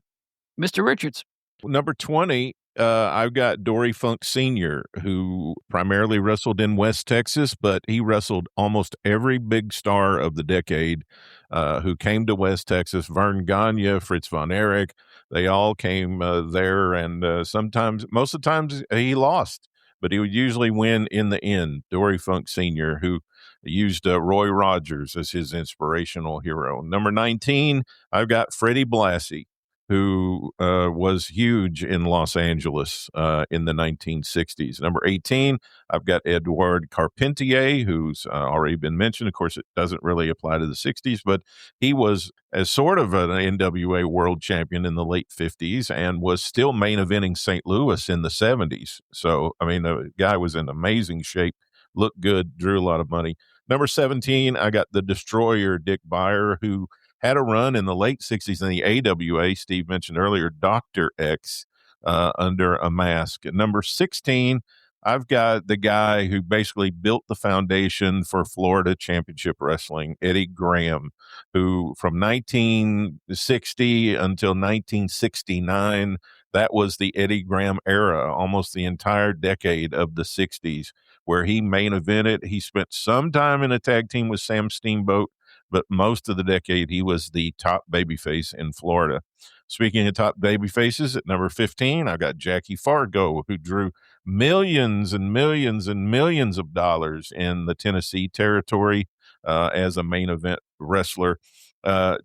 Mr. Richards. Number 20, I've got Dory Funk Sr., who primarily wrestled in West Texas, but he wrestled almost every big star of the decade who came to West Texas. Vern Gagne, Fritz von Erich, they all came there, and most of the times he lost, but he would usually win in the end. Dory Funk Sr., who used Roy Rogers as his inspirational hero. Number 19, I've got Freddie Blassie, who was huge in Los Angeles in the 1960s. Number 18, I've got Edouard Carpentier, who's already been mentioned. Of course, it doesn't really apply to the 60s, but he was as sort of an NWA world champion in the late 50s and was still main eventing St. Louis in the 70s. So, I mean, the guy was in amazing shape, looked good, drew a lot of money. Number 17, I got the Destroyer, Dick Beyer, who had a run in the late 60s in the AWA. Steve mentioned earlier, Dr. X under a mask. At number 16, I've got the guy who basically built the foundation for Florida Championship Wrestling, Eddie Graham, who from 1960 until 1969, that was the Eddie Graham era, almost the entire decade of the 60s, where he main evented. He spent some time in a tag team with Sam Steamboat, but most of the decade, he was the top babyface in Florida. Speaking of top babyfaces, at number 15, I've got Jackie Fargo, who drew millions and millions and millions of dollars in the Tennessee territory as a main event wrestler.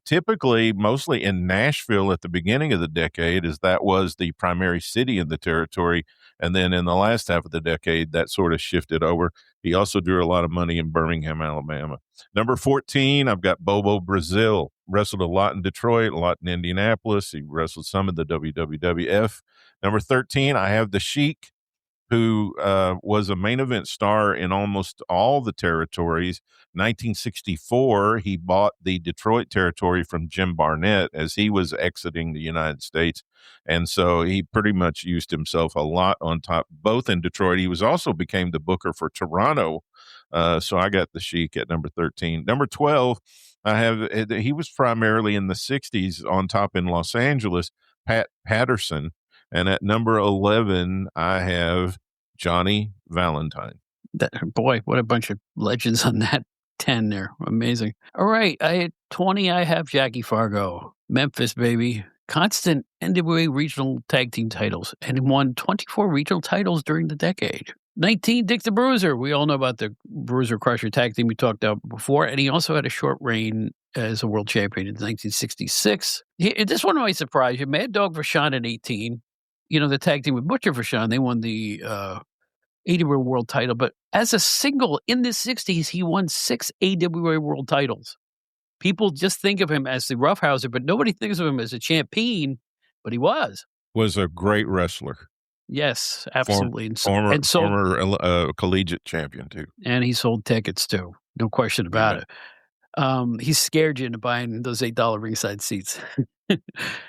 Typically, mostly in Nashville at the beginning of the decade, as that was the primary city in the territory. And then in the last half of the decade, that sort of shifted over. He also drew a lot of money in Birmingham, Alabama. Number 14, I've got Bobo Brazil. Wrestled a lot in Detroit, a lot in Indianapolis. He wrestled some in the WWF. Number 13, I have the Sheik, who was a main event star in almost all the territories. 1964, he bought the Detroit territory from Jim Barnett as he was exiting the United States. And so he pretty much used himself a lot on top, both in Detroit. He was also became the booker for Toronto. So I got the Sheik at number 13. Number 12, I have, he was primarily in the 60s on top in Los Angeles, Pat Patterson. And at number 11, I have Johnny Valentine. Boy, what a bunch of legends on that 10 there. Amazing. All right. At 20, I have Jackie Fargo. Memphis, baby. Constant NWA regional tag team titles and won 24 regional titles during the decade. 19, Dick the Bruiser. We all know about the Bruiser Crusher tag team we talked about before. And he also had a short reign as a world champion in 1966. This one might surprise you. Mad Dog Vachon at 18. You know, the tag team with Butcher Vachon, they won the 80-way world title. But as a single in the 60s, he won 6 AWA world titles. People just think of him as the roughhouser, but nobody thinks of him as a champion, but he was. Was a great wrestler. Yes, absolutely. Former collegiate champion, too. And he sold tickets, too. No question about it. He scared you into buying those $8 ringside seats.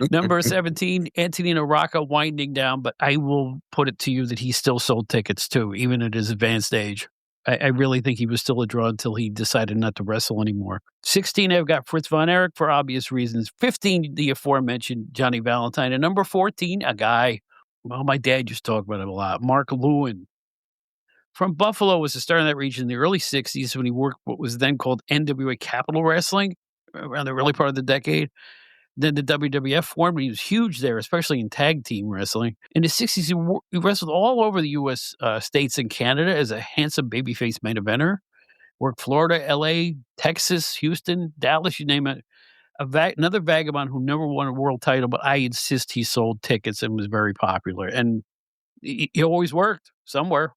Number 17, Antonino Rocca winding down, but I will put it to you that he still sold tickets, too, even at his advanced age. I really think he was still a draw until he decided not to wrestle anymore. 16, I've got Fritz Von Erich for obvious reasons. 15, the aforementioned Johnny Valentine. And number 14, a guy, well, my dad used to talk about him a lot, Mark Lewin. From Buffalo, was a star in that region in the early 60s when he worked what was then called NWA Capital Wrestling around the early part of the decade. Then the WWF formed. He was huge there, especially in tag team wrestling. In the 60s, he wrestled all over the U.S. States and Canada as a handsome babyface main eventer. Worked Florida, L.A., Texas, Houston, Dallas, you name it. Another vagabond who never won a world title, but I insist he sold tickets and was very popular. And he always worked somewhere.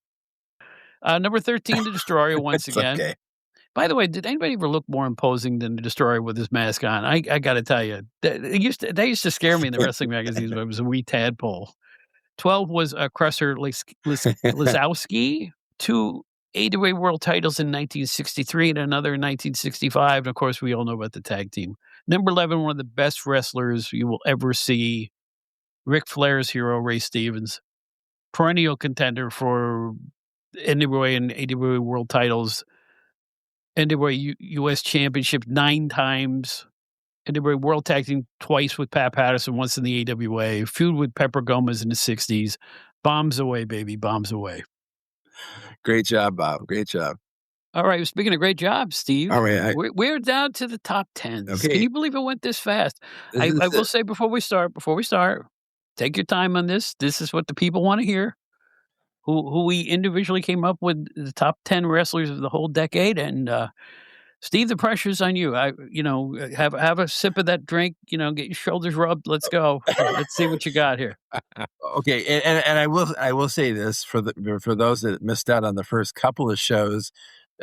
Number 13, the Destroyer once again. Okay. By the way, did anybody ever look more imposing than the Destroyer with his mask on? I got to tell you, they used to scare me in the wrestling magazines when I was a wee tadpole. 12 was Crusher Lisowski, 2 AWA world titles in 1963 and another in 1965. And of course, we all know about the tag team. Number 11, one of the best wrestlers you will ever see, Ric Flair's hero, Ray Stevens, perennial contender for NWA and AWA world titles. NWA U.S. Championship 9 times. NWA World Tag Team twice with Pat Patterson, once in the AWA. Feud with Pepper Gomez in the 60s. Bombs away, baby. Bombs away. Great job, Bob. Great job. All right. Speaking of great jobs, Steve. All right. We're down to the top 10s. Okay. Can you believe it went this fast? I will say before we start, take your time on this. This is what the people want to hear. Who we individually came up with the top 10 wrestlers of the whole decade. And Steve, the pressure's on you. Have a sip of that drink, get your shoulders rubbed. Let's go. Let's see what you got here. Okay. And I will say this for those that missed out on the first couple of shows.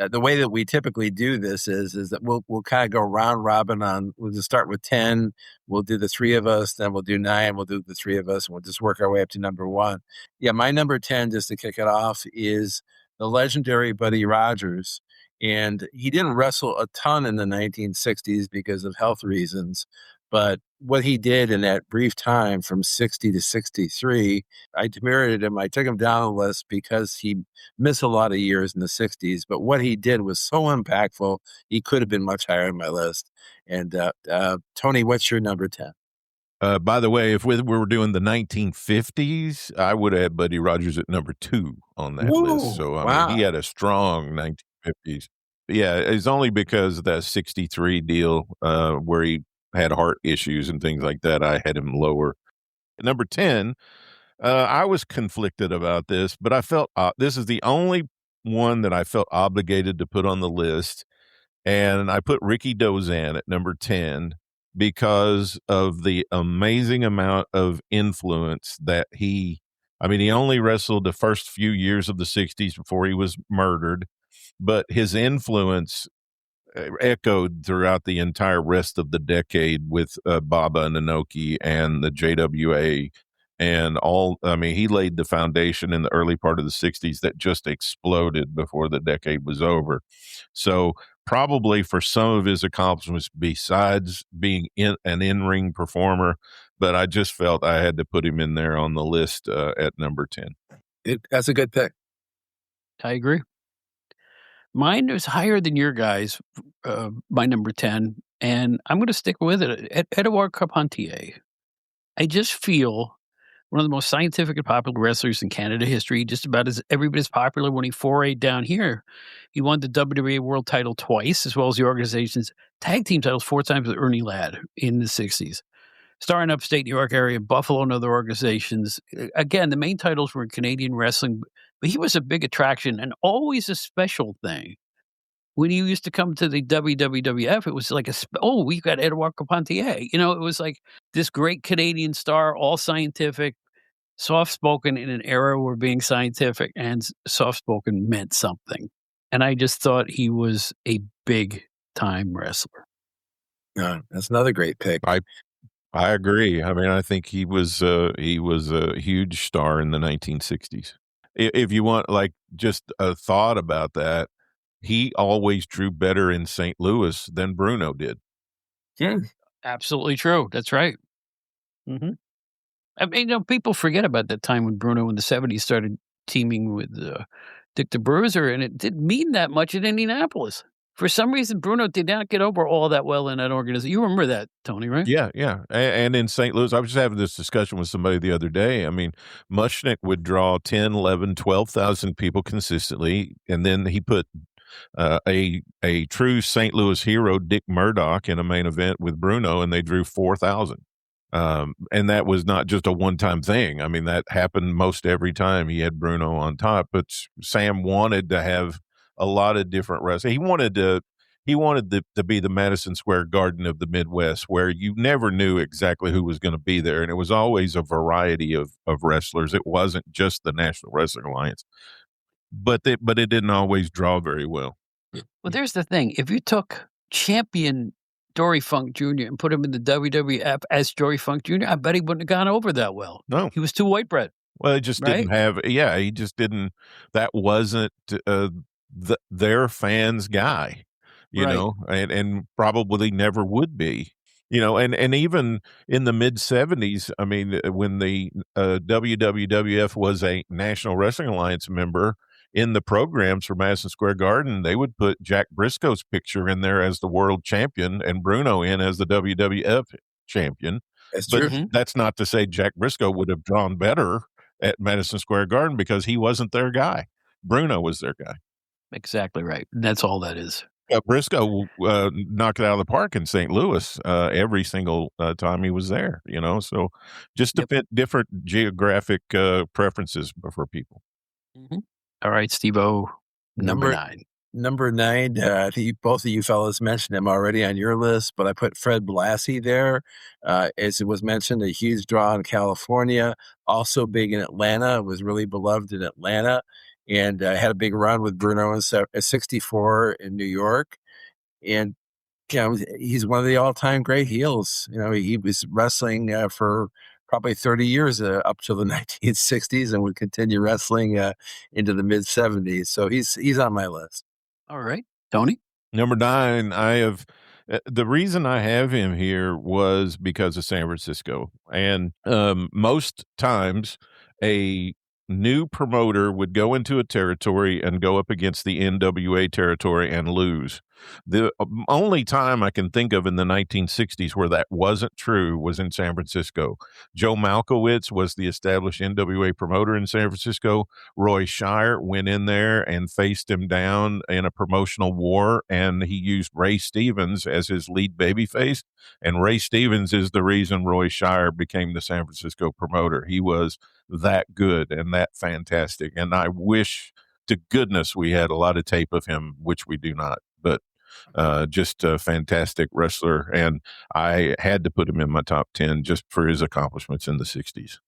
The way that we typically do this is that we'll kind of go round robin on. We'll just start with 10. We'll do the 3 of us, then we'll do 9. We'll do the 3 of us, and we'll just work our way up to number 1. Yeah, my number 10, just to kick it off, is the legendary Buddy Rogers. And he didn't wrestle a ton in the 1960s because of health reasons. But what he did in that brief time from 60 to 63, I demerited him. I took him down the list because he missed a lot of years in the 60s. But what he did was so impactful, he could have been much higher on my list. And Tony, what's your number 10? By the way, if we were doing the 1950s, I would have Buddy Rogers at number 2 on that list. So I mean, he had a strong 1950s. But yeah, it's only because of that 63 deal where he had heart issues and things like that. I had him lower. Number 10, I was conflicted about this, but I felt this is the only one that I felt obligated to put on the list. And I put Ricky Dozan at number 10 because of the amazing amount of influence that he only wrestled the first few years of the 60s before he was murdered, but his influence echoed throughout the entire rest of the decade with Baba and Inoki and the JWA and all. I mean, he laid the foundation in the early part of the 60s that just exploded before the decade was over. So probably for some of his accomplishments besides being an in-ring performer, but I just felt I had to put him in there on the list at number 10. That's a good pick. I agree. Mine was higher than your guys, my number 10, and I'm going to stick with it. Edouard Carpentier. I just feel one of the most scientific and popular wrestlers in Canada history, just about as every bit as popular when he forayed down here. He won the WWE World title twice, as well as the organization's tag team titles 4 times with Ernie Ladd in the 60s. Star in upstate New York area, Buffalo and other organizations. Again, the main titles were in Canadian wrestling, but he was a big attraction and always a special thing. When he used to come to the WWF, it was like we've got Edouard Carpentier. It was like this great Canadian star, all scientific, soft-spoken in an era where being scientific and soft-spoken meant something. And I just thought he was a big-time wrestler. Yeah, that's another great pick. I agree. I mean, I think he was a huge star in the 1960s. If you want, like, just a thought about that, he always drew better in St. Louis than Bruno did. Yeah, absolutely true. That's right. Mm-hmm. I mean, people forget about that time when Bruno in the 70s started teaming with Dick the Bruiser, and it didn't mean that much in Indianapolis. For some reason, Bruno did not get over all that well in that organization. You remember that, Tony, right? Yeah. And in St. Louis, I was just having this discussion with somebody the other day. I mean, Mushnick would draw 10, 11, 12,000 people consistently, and then he put a true St. Louis hero, Dick Murdoch, in a main event with Bruno, and they drew 4,000. And that was not just a one-time thing. I mean, that happened most every time he had Bruno on top. But Sam wanted to have a lot of different wrestlers. He wanted to be the Madison Square Garden of the Midwest, where you never knew exactly who was going to be there, and it was always a variety of wrestlers. It wasn't just the National Wrestling Alliance, but it didn't always draw very well. Well, there's the thing: if you took champion Dory Funk Jr. and put him in the WWF as Dory Funk Jr., I bet he wouldn't have gone over that well. No, he was too white bread. Well, it just didn't have. Yeah, he just didn't. That wasn't their fans' guy. You know, and probably never would be, and even in the mid 70s, I mean, when the WWF was a National Wrestling Alliance member in the programs for Madison Square Garden, they would put Jack Briscoe's picture in there as the world champion and Bruno in as the WWF champion. That's not to say Jack Briscoe would have drawn better at Madison Square Garden because he wasn't their guy. Bruno was their guy. Exactly right. That's all that is. Briscoe knocked it out of the park in St. Louis every single time he was there, so just to fit different geographic preferences for people. Mm-hmm. All right, Steve-O, number 9. Number 9, I think both of you fellas mentioned him already on your list, but I put Fred Blassie there. As it was mentioned, a huge draw in California, also big in Atlanta, was really beloved in Atlanta. And had a big run with Bruno in 64 in New York. And, he's one of the all-time great heels. He was wrestling for probably 30 years up to the 1960s and would continue wrestling into the mid-70s. So he's on my list. All right. Tony? Number 9, I have the reason I have him here was because of San Francisco. And most times a new promoter would go into a territory and go up against the NWA territory and lose. The only time I can think of in the 1960s where that wasn't true was in San Francisco. Joe Malkowitz was the established NWA promoter in San Francisco. Roy Shire went in there and faced him down in a promotional war, and he used Ray Stevens as his lead babyface. And Ray Stevens is the reason Roy Shire became the San Francisco promoter. He was that good and that fantastic. And I wish to goodness we had a lot of tape of him, which we do not. But Just a fantastic wrestler. And I had to put him in my top 10 just for his accomplishments in the 60s.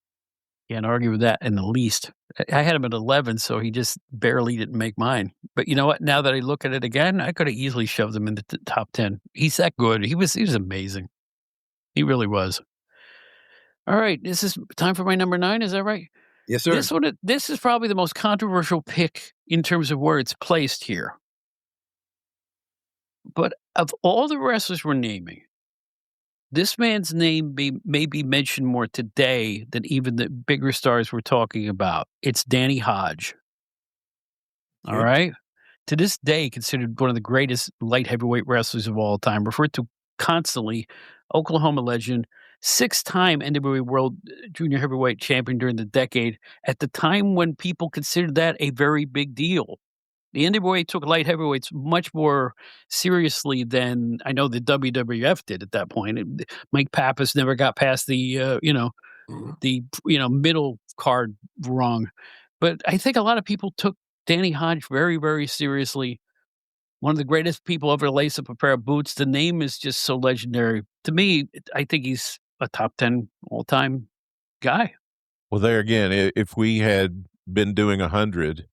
Can't argue with that in the least. I had him at 11, so he just barely didn't make mine. But you know what? Now that I look at it again, I could have easily shoved him into the top 10. He's that good. He was amazing. He really was. All right, this is time for my number 9. Is that right? Yes, sir. This is probably the most controversial pick in terms of where it's placed here. But of all the wrestlers we're naming, this man's name may be mentioned more today than even the bigger stars we're talking about. It's Danny Hodge. All Okay. right? To this day, considered one of the greatest light heavyweight wrestlers of all time, referred to constantly, Oklahoma legend, 6-time NWA World Junior Heavyweight Champion during the decade, at the time when people considered that a very big deal. The NWA took light heavyweights much more seriously than I know the WWF did at that point. Mike Pappas never got past the middle card rung, but I think a lot of people took Danny Hodge very, very seriously. One of the greatest people ever to lace up a pair of boots. The name is just so legendary to me. I think he's a top 10 all time guy. Well, there again, if we had been doing 100,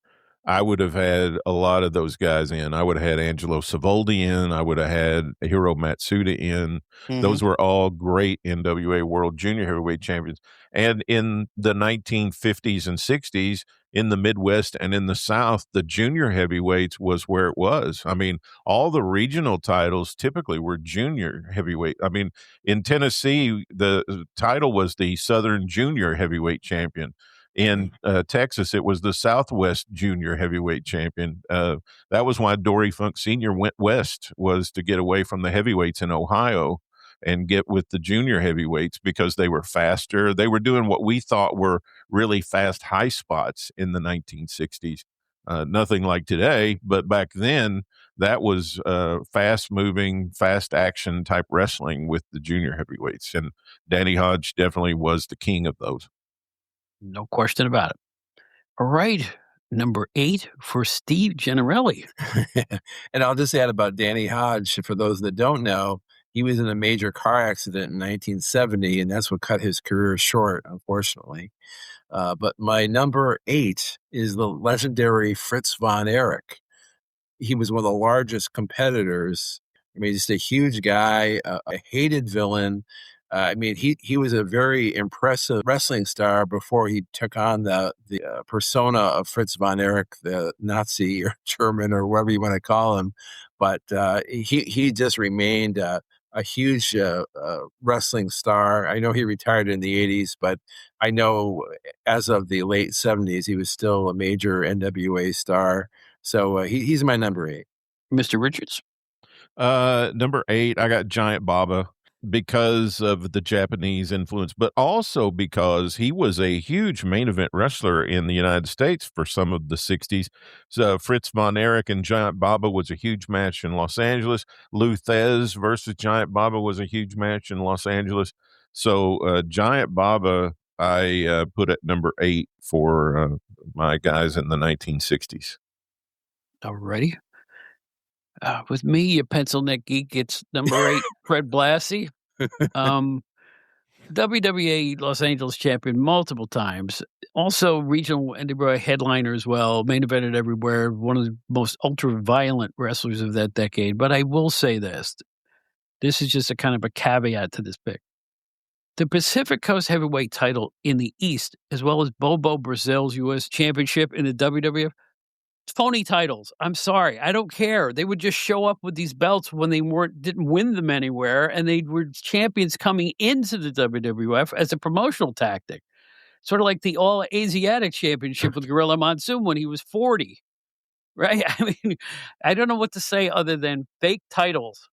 I would have had a lot of those guys in. I would have had Angelo Savoldi in. I would have had Hiro Matsuda in. Those were all great NWA World Junior Heavyweight Champions. And in the 1950s and 60s, in the Midwest and in the South, the junior heavyweights was where it was. I mean, all the regional titles typically were junior heavyweight. I mean, in Tennessee, the title was the Southern Junior Heavyweight Champion. In Texas, it was the Southwest Junior Heavyweight Champion. That was why Dory Funk Sr. went west, was to get away from the heavyweights in Ohio and get with the junior heavyweights because they were faster. They were doing what we thought were really fast high spots in the 1960s. Nothing like today, but back then that was fast moving, fast action type wrestling with the junior heavyweights. And Danny Hodge definitely was the king of those. No question about it. All right. Number 8 for Steve Gennarelli. And I'll just add about Danny Hodge. For those that don't know, he was in a major car accident in 1970, and that's what cut his career short, unfortunately. But my number 8 is the legendary Fritz von Erich. He was one of the largest competitors. I mean, just a huge guy, a hated villain. I mean, he was a very impressive wrestling star before he took on the persona of Fritz von Erich, the Nazi or German or whatever you want to call him. But he just remained a huge wrestling star. I know he retired in the 80s, but I know as of the late 70s, he was still a major NWA star. So he's my number 8. Mr. Richards? Number 8, I got Giant Baba because of the Japanese influence, but also because he was a huge main event wrestler in the United States for some of the 60s. So Fritz von Erich and Giant Baba was a huge match in Los Angeles. Lou Thesz versus Giant Baba was a huge match in Los Angeles. So Giant Baba, I put at number 8 for my guys in the 1960s. All righty. With me, your pencil neck geek, it's number 8, Fred Blassie. WWA Los Angeles champion multiple times. Also regional NWA headliner as well. Main evented everywhere. One of the most ultra-violent wrestlers of that decade. But I will say this. This is just a kind of a caveat to this pick. The Pacific Coast Heavyweight title in the East, as well as Bobo Brazil's U.S. Championship in the WWF, phony titles. I'm sorry. I don't care. They would just show up with these belts when they didn't win them anywhere, and they were champions coming into the WWF as a promotional tactic. Sort of like the All Asiatic Championship with Gorilla Monsoon when he was 40. Right? I mean, I don't know what to say other than fake titles.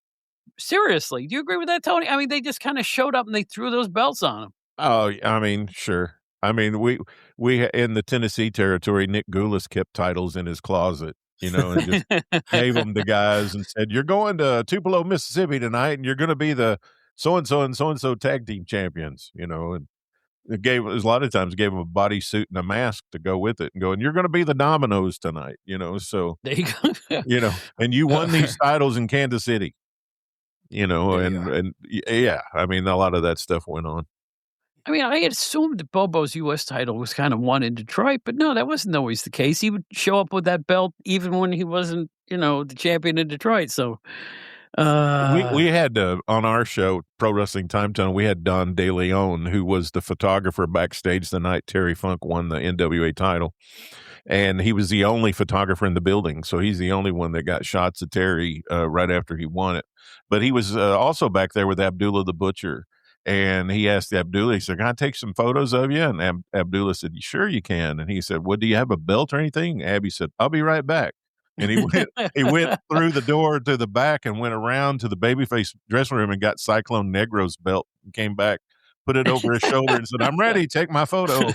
Seriously. Do you agree with that, Tony? I mean, they just kind of showed up and they threw those belts on them. Oh, I mean, sure. I mean, we in the Tennessee territory, Nick Goulas kept titles in his closet, and just gave them to guys and said, "You're going to Tupelo, Mississippi tonight, and you're going to be the so and so and so tag team champions," and a lot of times gave him a bodysuit and a mask to go with it, and going, "You're going to be the Dominoes tonight," So There you go. and you won these titles in Kansas City, There you are. and yeah, I mean, a lot of that stuff went on. I mean, I had assumed that Bobo's U.S. title was kind of won in Detroit, but no, that wasn't always the case. He would show up with that belt even when he wasn't, the champion in Detroit. So, We had on our show, Pro Wrestling Time Tunnel, we had Don De Leon, who was the photographer backstage the night Terry Funk won the NWA title. And he was the only photographer in the building. So he's the only one that got shots of Terry right after he won it. But he was also back there with Abdullah the Butcher. And he asked Abdullah, he said, "Can I take some photos of you?" And Abdullah said, "Sure you can." And he said, "Well, do you have a belt or anything?" Abby said, "I'll be right back." And he went through the door to the back and went around to the babyface dressing room and got Cyclone Negro's belt and came back, put it over his shoulder and said, "I'm ready, take my photo."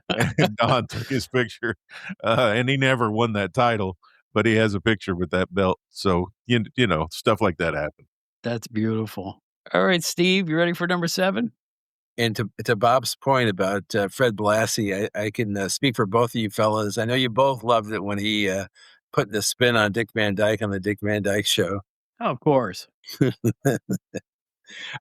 And Don took his picture, and he never won that title, but he has a picture with that belt. So, stuff like that happened. That's beautiful. All right, Steve, you ready for number 7? And to Bob's point about Fred Blassie, I can speak for both of you fellas. I know you both loved it when he put the spin on Dick Van Dyke on the Dick Van Dyke Show. Oh, of course.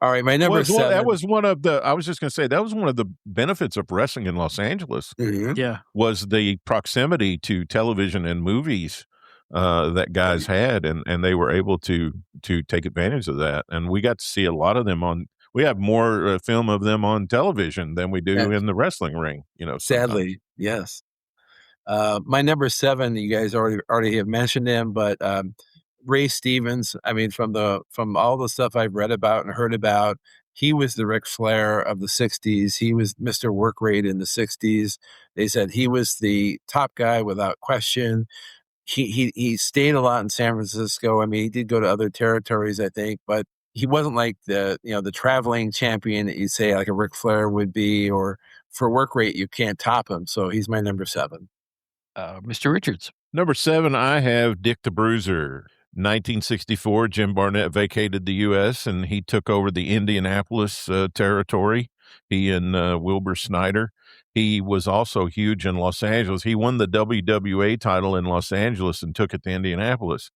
All right, my number 7. That was one of the. I was just going to say that was one of the benefits of wrestling in Los Angeles. Mhm. Yeah. Was the proximity to television and movies that guys had, and they were able to take advantage of that. And we got to see a lot of them on. We have more film of them on television than we do in the wrestling ring. Sadly, yes. My number 7, you guys already have mentioned him, but Ray Stevens. I mean, from all the stuff I've read about and heard about, he was the Ric Flair of the '60s. He was Mr. Work Rate in the '60s. They said he was the top guy without question. He stayed a lot in San Francisco. I mean, he did go to other territories, I think, but he wasn't like the traveling champion that you say like a Ric Flair would be, or for work rate, you can't top him. So he's my number 7. Mr. Richards. Number 7, I have Dick the Bruiser. 1964, Jim Barnett vacated the U.S. and he took over the Indianapolis territory. He and Wilbur Snyder. He was also huge in Los Angeles. He won the WWA title in Los Angeles and took it to Indianapolis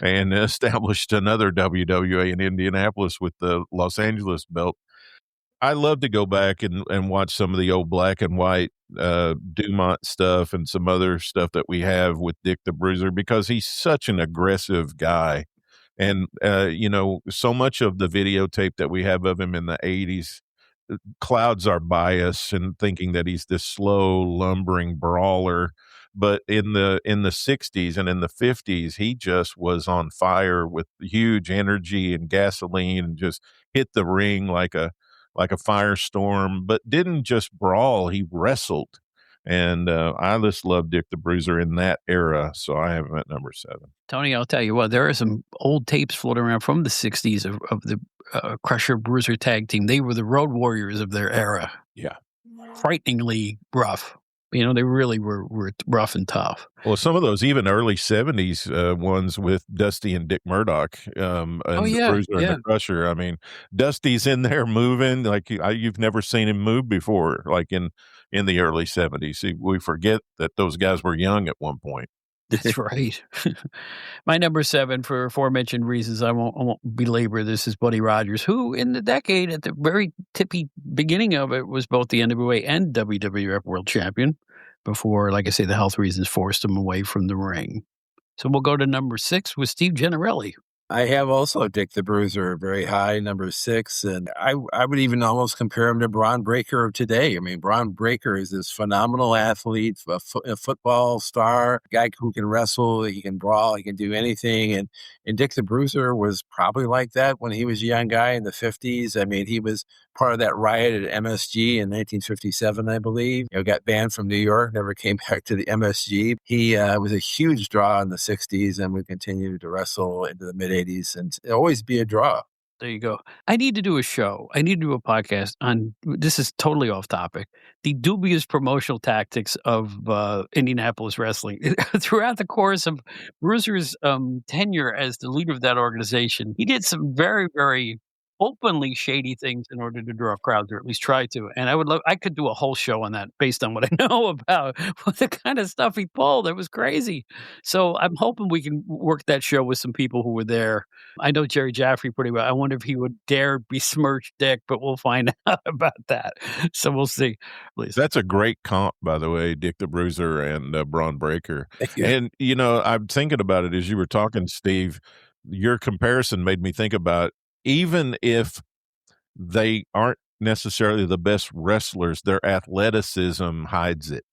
and established another WWA in Indianapolis with the Los Angeles belt. I love to go back and watch some of the old black and white Dumont stuff and some other stuff that we have with Dick the Bruiser because he's such an aggressive guy. And, so much of the videotape that we have of him in the 80s clouds our bias and thinking that he's this slow, lumbering brawler. But in the 60s and in the 50s, he just was on fire with huge energy and gasoline and just hit the ring like a firestorm, but didn't just brawl, he wrestled. And I just love Dick the Bruiser in that era, so I have him at number 7. Tony, I'll tell you what, there are some old tapes floating around from the 60s of the Crusher Bruiser tag team. They were the road warriors of their era. Yeah. Frighteningly rough. They really were rough and tough. Well, some of those even early 70s ones with Dusty and Dick Murdoch and the Bruiser and the Crusher. I mean, Dusty's in there moving like you've never seen him move before, like in the early 70s. See, we forget that those guys were young at one point. That's right. My number 7, for aforementioned reasons, I won't belabor this, is Buddy Rogers, who in the decade at the very tippy beginning of it was both the NWA and WWF World Champion before, like I say, the health reasons forced him away from the ring. So we'll go to number 6 with Steve Gennarelli. I have also Dick the Bruiser very high, number 6, and I would even almost compare him to Braun Breaker of today. I mean, Braun Breaker is this phenomenal athlete, a football star, a guy who can wrestle, he can brawl, he can do anything, and Dick the Bruiser was probably like that when he was a young guy in the 50s. I mean, he was part of that riot at MSG in 1957, I believe. Got banned from New York, never came back to the MSG. He was a huge draw in the 60s and would continue to wrestle into the mid-80s and always be a draw. There you go. I need to do a show. I need to do a podcast on, this is totally off topic, the dubious promotional tactics of Indianapolis wrestling. Throughout the course of Bruiser's tenure as the leader of that organization, he did some very, very openly shady things in order to draw crowds, or at least try to. And I could do a whole show on that based on what I know about what the kind of stuff he pulled. It was crazy. So I'm hoping we can work that show with some people who were there. I know Jerry Jaffrey pretty well. I wonder if he would dare besmirch Dick, but we'll find out about that. So we'll see. Please. That's a great comp, by the way, Dick the Bruiser and Braun Breaker. Thank you. And, I'm thinking about it as you were talking, Steve. Your comparison made me think about, even if they aren't necessarily the best wrestlers, their athleticism hides it.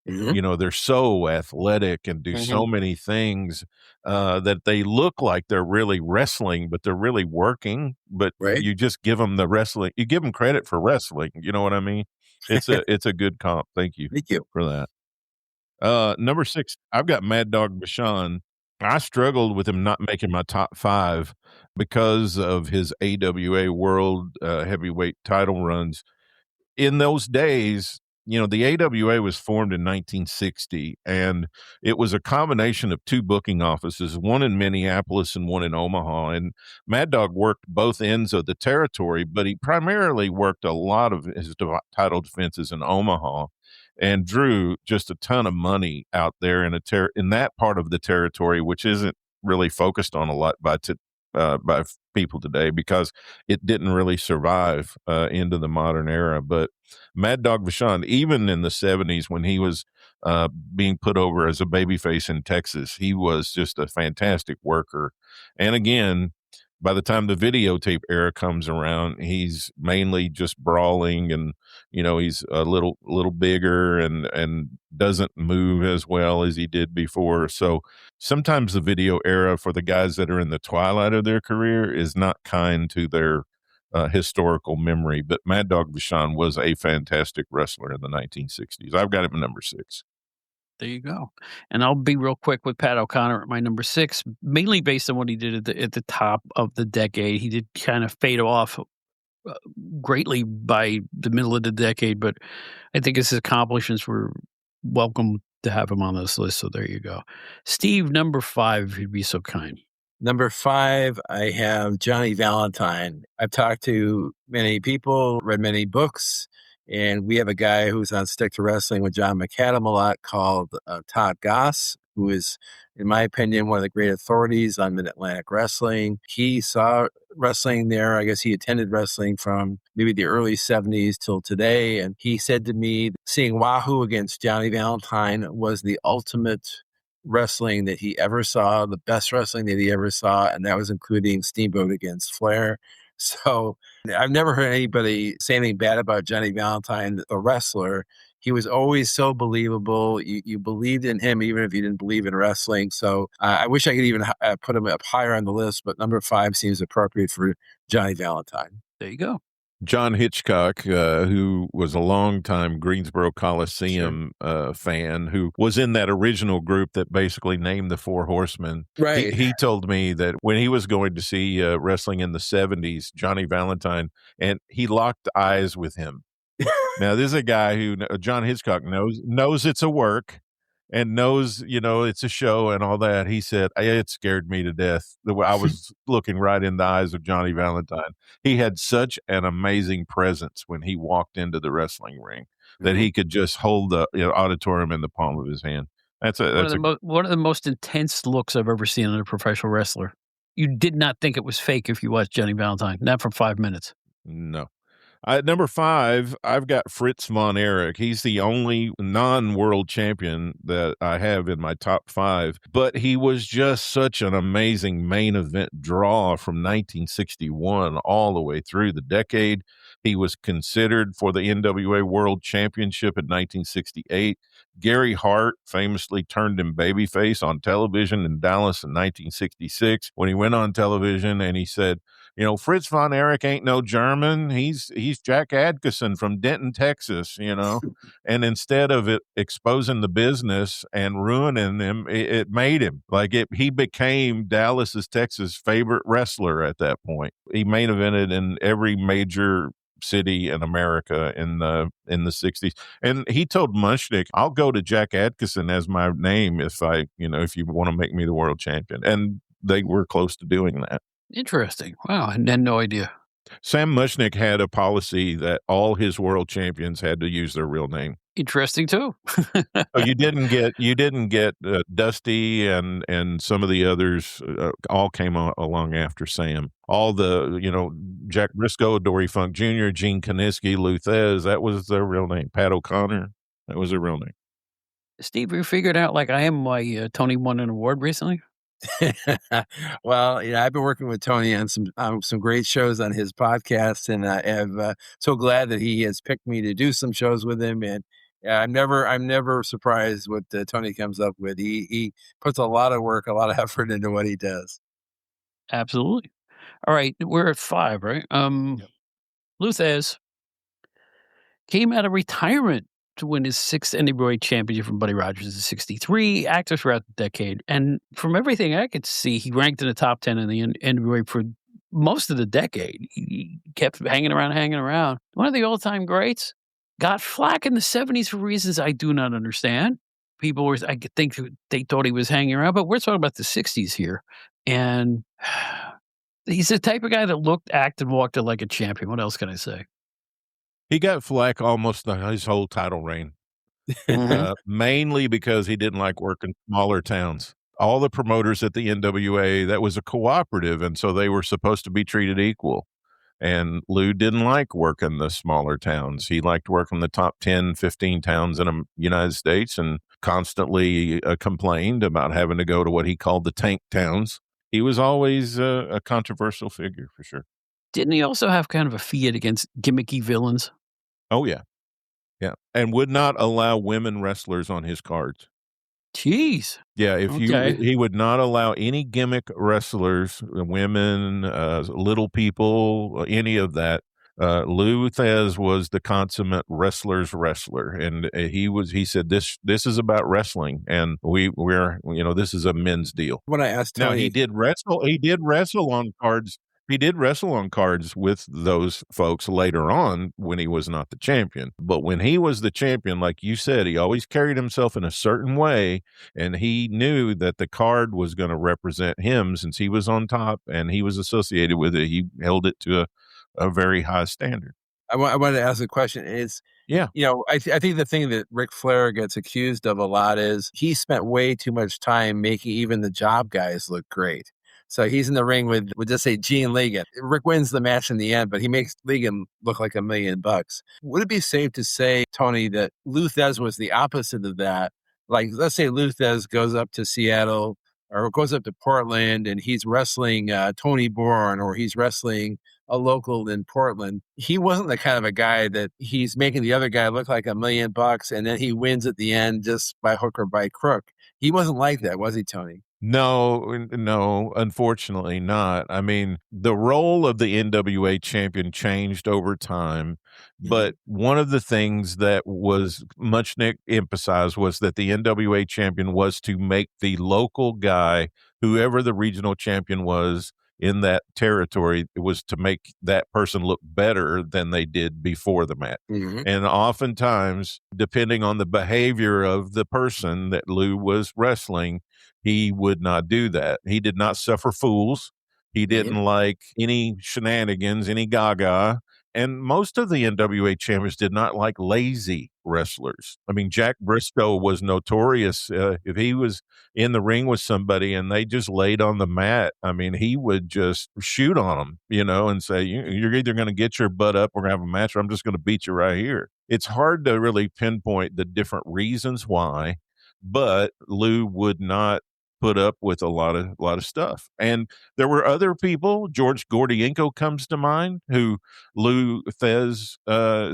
They're so athletic and do so many things that they look like they're really wrestling, but they're really working. But Right. you just give them the wrestling. You give them credit for wrestling. You know what I mean? It's a good comp. Thank you Thank you. for that. Number 6, I've got Mad Dog Vachon. I struggled with him not making my top 5 because of his AWA World Heavyweight title runs. In those days, the AWA was formed in 1960, and it was a combination of 2 booking offices, one in Minneapolis and one in Omaha. And Mad Dog worked both ends of the territory, but he primarily worked a lot of his title defenses in Omaha, and drew just a ton of money out there in that part of the territory, which isn't really focused on a lot by people today, because it didn't really survive into the modern era. But Mad Dog Vachon, even in the 70s when he was being put over as a babyface in Texas, he was just a fantastic worker. And again, by the time the videotape era comes around, he's mainly just brawling, and he's a little bigger and doesn't move as well as he did before. So sometimes the video era for the guys that are in the twilight of their career is not kind to their historical memory. But Mad Dog Vachon was a fantastic wrestler in the 1960s. I've got him at number 6. There you go. And I'll be real quick with Pat O'Connor at my number 6, mainly based on what he did at the top of the decade. He did kind of fade off greatly by the middle of the decade, but I think his accomplishments were welcome to have him on this list. So there you go. Steve, number 5, if you'd be so kind. Number 5, I have Johnny Valentine. I've talked to many people, read many books, and we have a guy who's on Stick to Wrestling with John McAdam a lot called Todd Goss, who is, in my opinion, one of the great authorities on Mid-Atlantic wrestling. He saw wrestling there. I guess he attended wrestling from maybe the early 70s till today. And he said to me, seeing Wahoo against Johnny Valentine was the ultimate wrestling that he ever saw, the best wrestling that he ever saw. And that was including Steamboat against Flair. So I've never heard anybody say anything bad about Johnny Valentine, the wrestler. He was always so believable. You believed in him even if you didn't believe in wrestling. So I wish I could even put him up higher on the list, but number 5 seems appropriate for Johnny Valentine. There you go. John Hitchcock, who was a longtime Greensboro Coliseum fan, who was in that original group that basically named the Four Horsemen. Right. He told me that when he was going to see wrestling in the 70s, Johnny Valentine, and he locked eyes with him. Now, this is a guy who John Hitchcock knows it's a work and knows, it's a show and all that. He said, it scared me to death. I was looking right in the eyes of Johnny Valentine. He had such an amazing presence when he walked into the wrestling ring that he could just hold the auditorium in the palm of his hand. One of the most intense looks I've ever seen in a professional wrestler. You did not think it was fake if you watched Johnny Valentine, not for 5 minutes. No. At number 5, I've got Fritz von Erich. He's the only non-world champion that I have in my top 5, but he was just such an amazing main event draw from 1961 all the way through the decade. He was considered for the NWA World Championship in 1968. Gary Hart famously turned him babyface on television in Dallas in 1966 when he went on television and he said, Fritz von Erich ain't no German. He's Jack Adkisson from Denton, Texas, and instead of it exposing the business and ruining him, it made him he became Dallas's Texas favorite wrestler at that point. He main evented in every major city in America in the 60s. And he told Mushnick, I'll go to Jack Adkisson as my name if you want to make me the world champion. And they were close to doing that. Interesting. Wow. I had no idea. Sam Mushnick had a policy that all his world champions had to use their real name. Interesting too. So you didn't get Dusty and some of the others all came along after Sam. All the Jack Briscoe, Dory Funk Jr., Gene Kiniski, Lou Thesz, that was their real name. Pat O'Connor, that was their real name. Steve, you figured out like I am why Tony won an award recently? Well, I've been working with Tony on some great shows on his podcast, and I am so glad that he has picked me to do some shows with him. And I'm never surprised what Tony comes up with. He puts a lot of work, a lot of effort into what he does. Absolutely. All right, we're at 5, right? Yep. Lou Thesz came out of retirement to win his 6th NWA championship from Buddy Rogers in '63, active throughout the decade. And from everything I could see, he ranked in the top 10 in the NWA for most of the decade. He kept hanging around. One of the all-time greats. Got flack in the '70s for reasons I do not understand. People were, I think they thought he was hanging around, but we're talking about the '60s here. And he's the type of guy that looked, acted, walked it like a champion. What else can I say? He got flack almost his whole title reign, mainly because he didn't like working smaller towns. All the promoters at the NWA, that was a cooperative, and so they were supposed to be treated equal. And Lou didn't like working the smaller towns. He liked working the top 10, 15 towns in the United States and constantly complained about having to go to what he called the tank towns. He was always a controversial figure for sure. Didn't he also have kind of a fiat against gimmicky villains? Oh, yeah. Yeah. And would not allow women wrestlers on his cards. Jeez. Yeah, Okay. he would not allow any gimmick wrestlers, women, little people, any of that. Lou Thesz was the consummate wrestler's wrestler, and he said this is about wrestling, and we're this is a men's deal. When I asked Now Tony, he did wrestle on cards. He did wrestle on cards with those folks later on when he was not the champion. But when he was the champion, like you said, he always carried himself in a certain way, and he knew that the card was going to represent him since he was on top and he was associated with it. He held it to a very high standard. I wanted to ask a question. Yeah. I think the thing that Ric Flair gets accused of a lot is he spent way too much time making even the job guys look great. So he's in the ring with, we'll just say, Gene Ligon. Rick wins the match in the end, but he makes Ligon look like $1 million. Would it be safe to say, Tony, that Lou Thesz was the opposite of that? Like, let's say Lou Thesz goes up to Seattle or goes up to Portland and he's wrestling Tony Bourne, or he's wrestling a local in Portland. He wasn't the kind of a guy that he's making the other guy look like $1 million and then he wins at the end just by hook or by crook. He wasn't like that, was he, Tony? No, unfortunately not. I mean, the role of the NWA champion changed over time, but one of the things that was Muchnick emphasized was that the NWA champion was to make the local guy, whoever the regional champion was in that territory, it was to make that person look better than they did before the match. And oftentimes, depending on the behavior of the person that Lou was wrestling, he would not do that. He did not suffer fools. He didn't like any shenanigans, any gaga. And most of the NWA champions did not like lazy wrestlers. I mean, Jack Briscoe was notorious. If he was in the ring with somebody and they just laid on the mat, I mean, he would just shoot on them, and say, you're either going to get your butt up, we're going to have a match, or I'm just going to beat you right here. It's hard to really pinpoint the different reasons why, but Lou would not put up with a lot of stuff. And there were other people. George Gordienko comes to mind, who Lou Thesz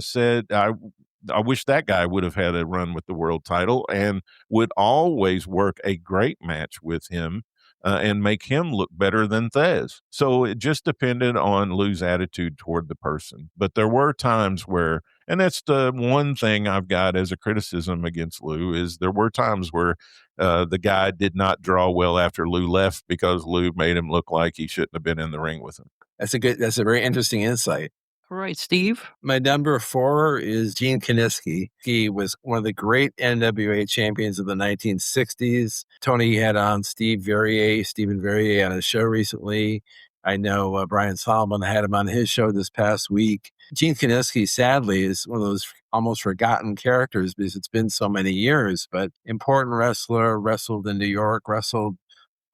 said, I wish that guy would have had a run with the world title, and would always work a great match with him and make him look better than Thesz. So it just depended on Lou's attitude toward the person. But there were times where, and that's the one thing I've got as a criticism against Lou, is there were times where the guy did not draw well after Lou left because Lou made him look like he shouldn't have been in the ring with him. That's a very interesting insight. All right, Steve. My number 4 is Gene Kiniski. He was one of the great NWA champions of the 1960s. Tony had on Stephen Verrier on his show recently. I know Brian Solomon had him on his show this past week. Gene Kiniski, sadly, is one of those almost forgotten characters because it's been so many years, but important wrestler, wrestled in New York, wrestled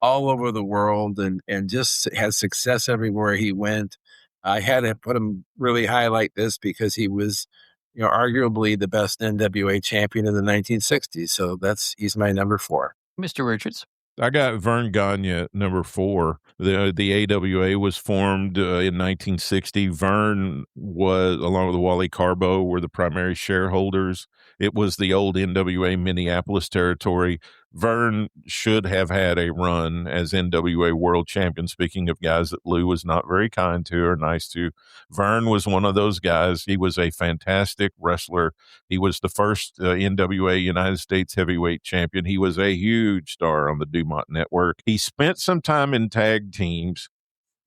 all over the world, and just has success everywhere he went. I had to put him really highlight this because he was, arguably the best NWA champion in the 1960s. So he's my number 4. Mr. Richards. I got Vern Gagne at number 4. The AWA was formed in 1960. Vern was, along with Wally Carbo, were the primary shareholders. It was the old NWA Minneapolis territory. Vern should have had a run as NWA world champion. Speaking of guys that Lou was not very kind to or nice to, Vern was one of those guys. He was a fantastic wrestler. He was the first NWA United States heavyweight champion. He was a huge star on the Dumont Network. He spent some time in tag teams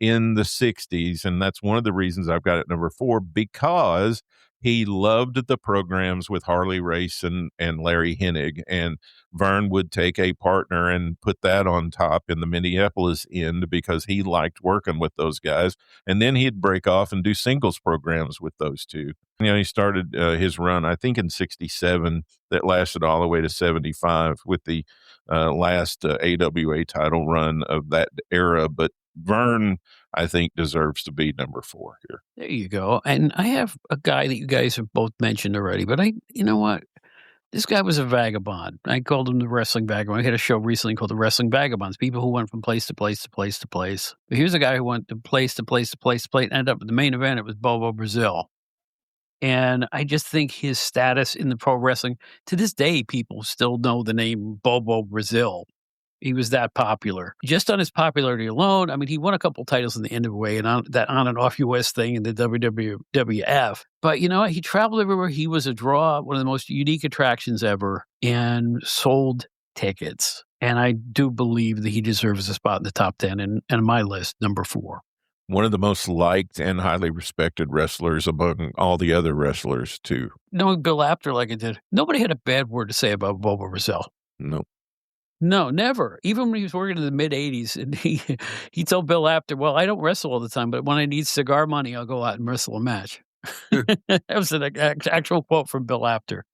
in the 60s, and that's one of the reasons I've got it number 4, because he loved the programs with Harley Race and Larry Hennig, and Vern would take a partner and put that on top in the Minneapolis end because he liked working with those guys, and then he'd break off and do singles programs with those two. He started his run, I think, in 67, that lasted all the way to 75 with the last AWA title run of that era, but Vern, I think, deserves to be number 4 here. There you go. And I have a guy that you guys have both mentioned already, but you know what? This guy was a vagabond. I called him the wrestling vagabond. I had a show recently called The Wrestling Vagabonds, people who went from place to place to place to place. But here's a guy who went to place to place to place to place, and ended up at the main event. It was Bobo Brazil. And I just think his status in the pro wrestling, to this day, people still know the name Bobo Brazil. He was that popular. Just on his popularity alone, I mean, he won a couple titles in the NWA and on that on and off US thing in the WWF. But you know what? He traveled everywhere. He was a draw, one of the most unique attractions ever, and sold tickets. And I do believe that he deserves a spot in the top 10 and my list, number 4. One of the most liked and highly respected wrestlers among all the other wrestlers, too. Knowing Bill Apter like I did, nobody had a bad word to say about Bobo Brazil. No. No, never. Even when he was working in the mid-'80s, and he told Bill Apter, well, I don't wrestle all the time, but when I need cigar money, I'll go out and wrestle a match. That was an actual quote from Bill Apter.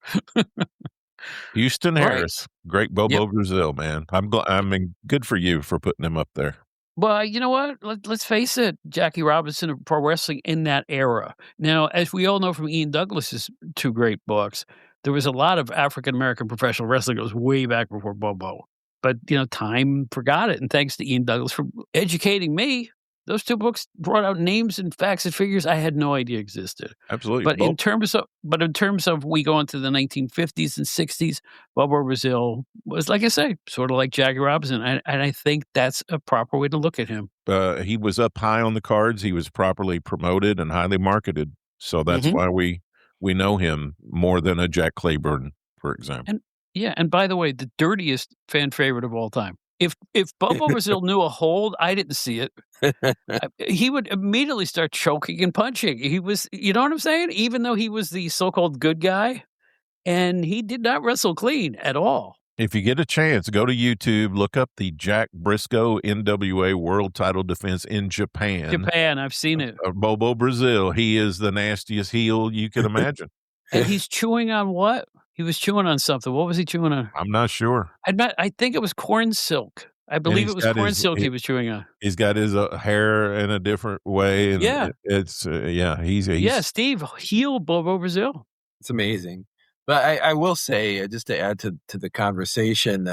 Houston Harris, great Bobo Yep. Brazil, man. I mean, good for you for putting him up there. Well, you know what? Let's face it, Jackie Robinson of pro wrestling in that era. Now, as we all know from Ian Douglas's 2 great books, there was a lot of African-American professional wrestling that was way back before Bobo. But, time forgot it. And thanks to Ian Douglas for educating me. Those 2 books brought out names and facts and figures I had no idea existed. Absolutely. But in terms of we go into the 1950s and 60s, Bobo Brazil was, like I say, sort of like Jackie Robinson. And I think that's a proper way to look at him. He was up high on the cards. He was properly promoted and highly marketed. So that's why we know him more than a Jack Claiborne, for example. And by the way, the dirtiest fan favorite of all time. If Bobo Brazil knew a hold, I didn't see it. He would immediately start choking and punching. He was, you know what I'm saying? Even though he was the so-called good guy, and he did not wrestle clean at all. If you get a chance, go to YouTube, look up the Jack Briscoe NWA World Title Defense in Japan. I've seen it. Bobo Brazil. He is the nastiest heel you can imagine. And he's chewing on what? He was chewing on something. What was he chewing on? I'm not sure. I think it was corn silk. I believe it was corn silk he was chewing on. He's got his hair in a different way. And yeah. He's Steve, heel Bobo Brazil. It's amazing. But I will say, just to add to the conversation,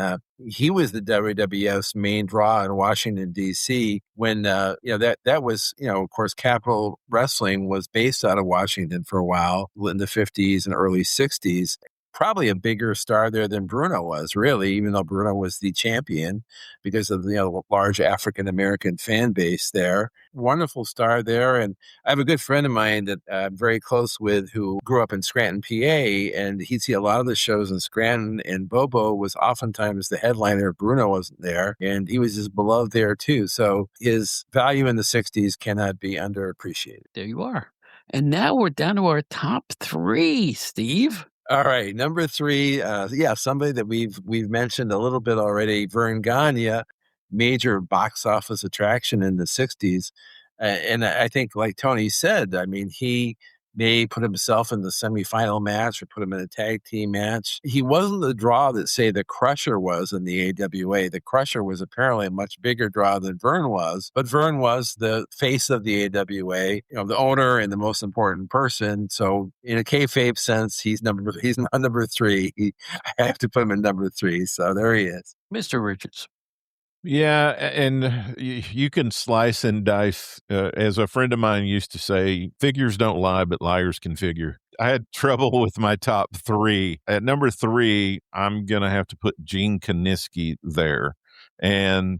he was the WWF's main draw in Washington, D.C. when, that was, of course, Capital Wrestling was based out of Washington for a while in the 50s and early 60s. Probably a bigger star there than Bruno was, really, even though Bruno was the champion because of the large African-American fan base there. Wonderful star there. And I have a good friend of mine that I'm very close with who grew up in Scranton, PA, and he'd see a lot of the shows in Scranton, and Bobo was oftentimes the headliner. Bruno wasn't there, and he was just beloved there too. So his value in the 60s cannot be underappreciated. There you are. And now we're down to our top 3, Steve. All right, number 3, somebody that we've mentioned a little bit already, Vern Gagne. major box office attraction in the 60s. And I think, like Tony said, I mean, he may put himself in the semifinal match or put him in a tag team match. He wasn't the draw that, say, the Crusher was in the AWA. The Crusher was apparently a much bigger draw than Vern was, but Vern was the face of the AWA, the owner and the most important person. So in a kayfabe sense, he's not number 3. I have to put him in number 3. So there he is. Mr. Richards. Yeah, and you can slice and dice. As a friend of mine used to say, figures don't lie, but liars can figure. I had trouble with my top 3. At number 3, I'm going to have to put Gene Kiniski there. And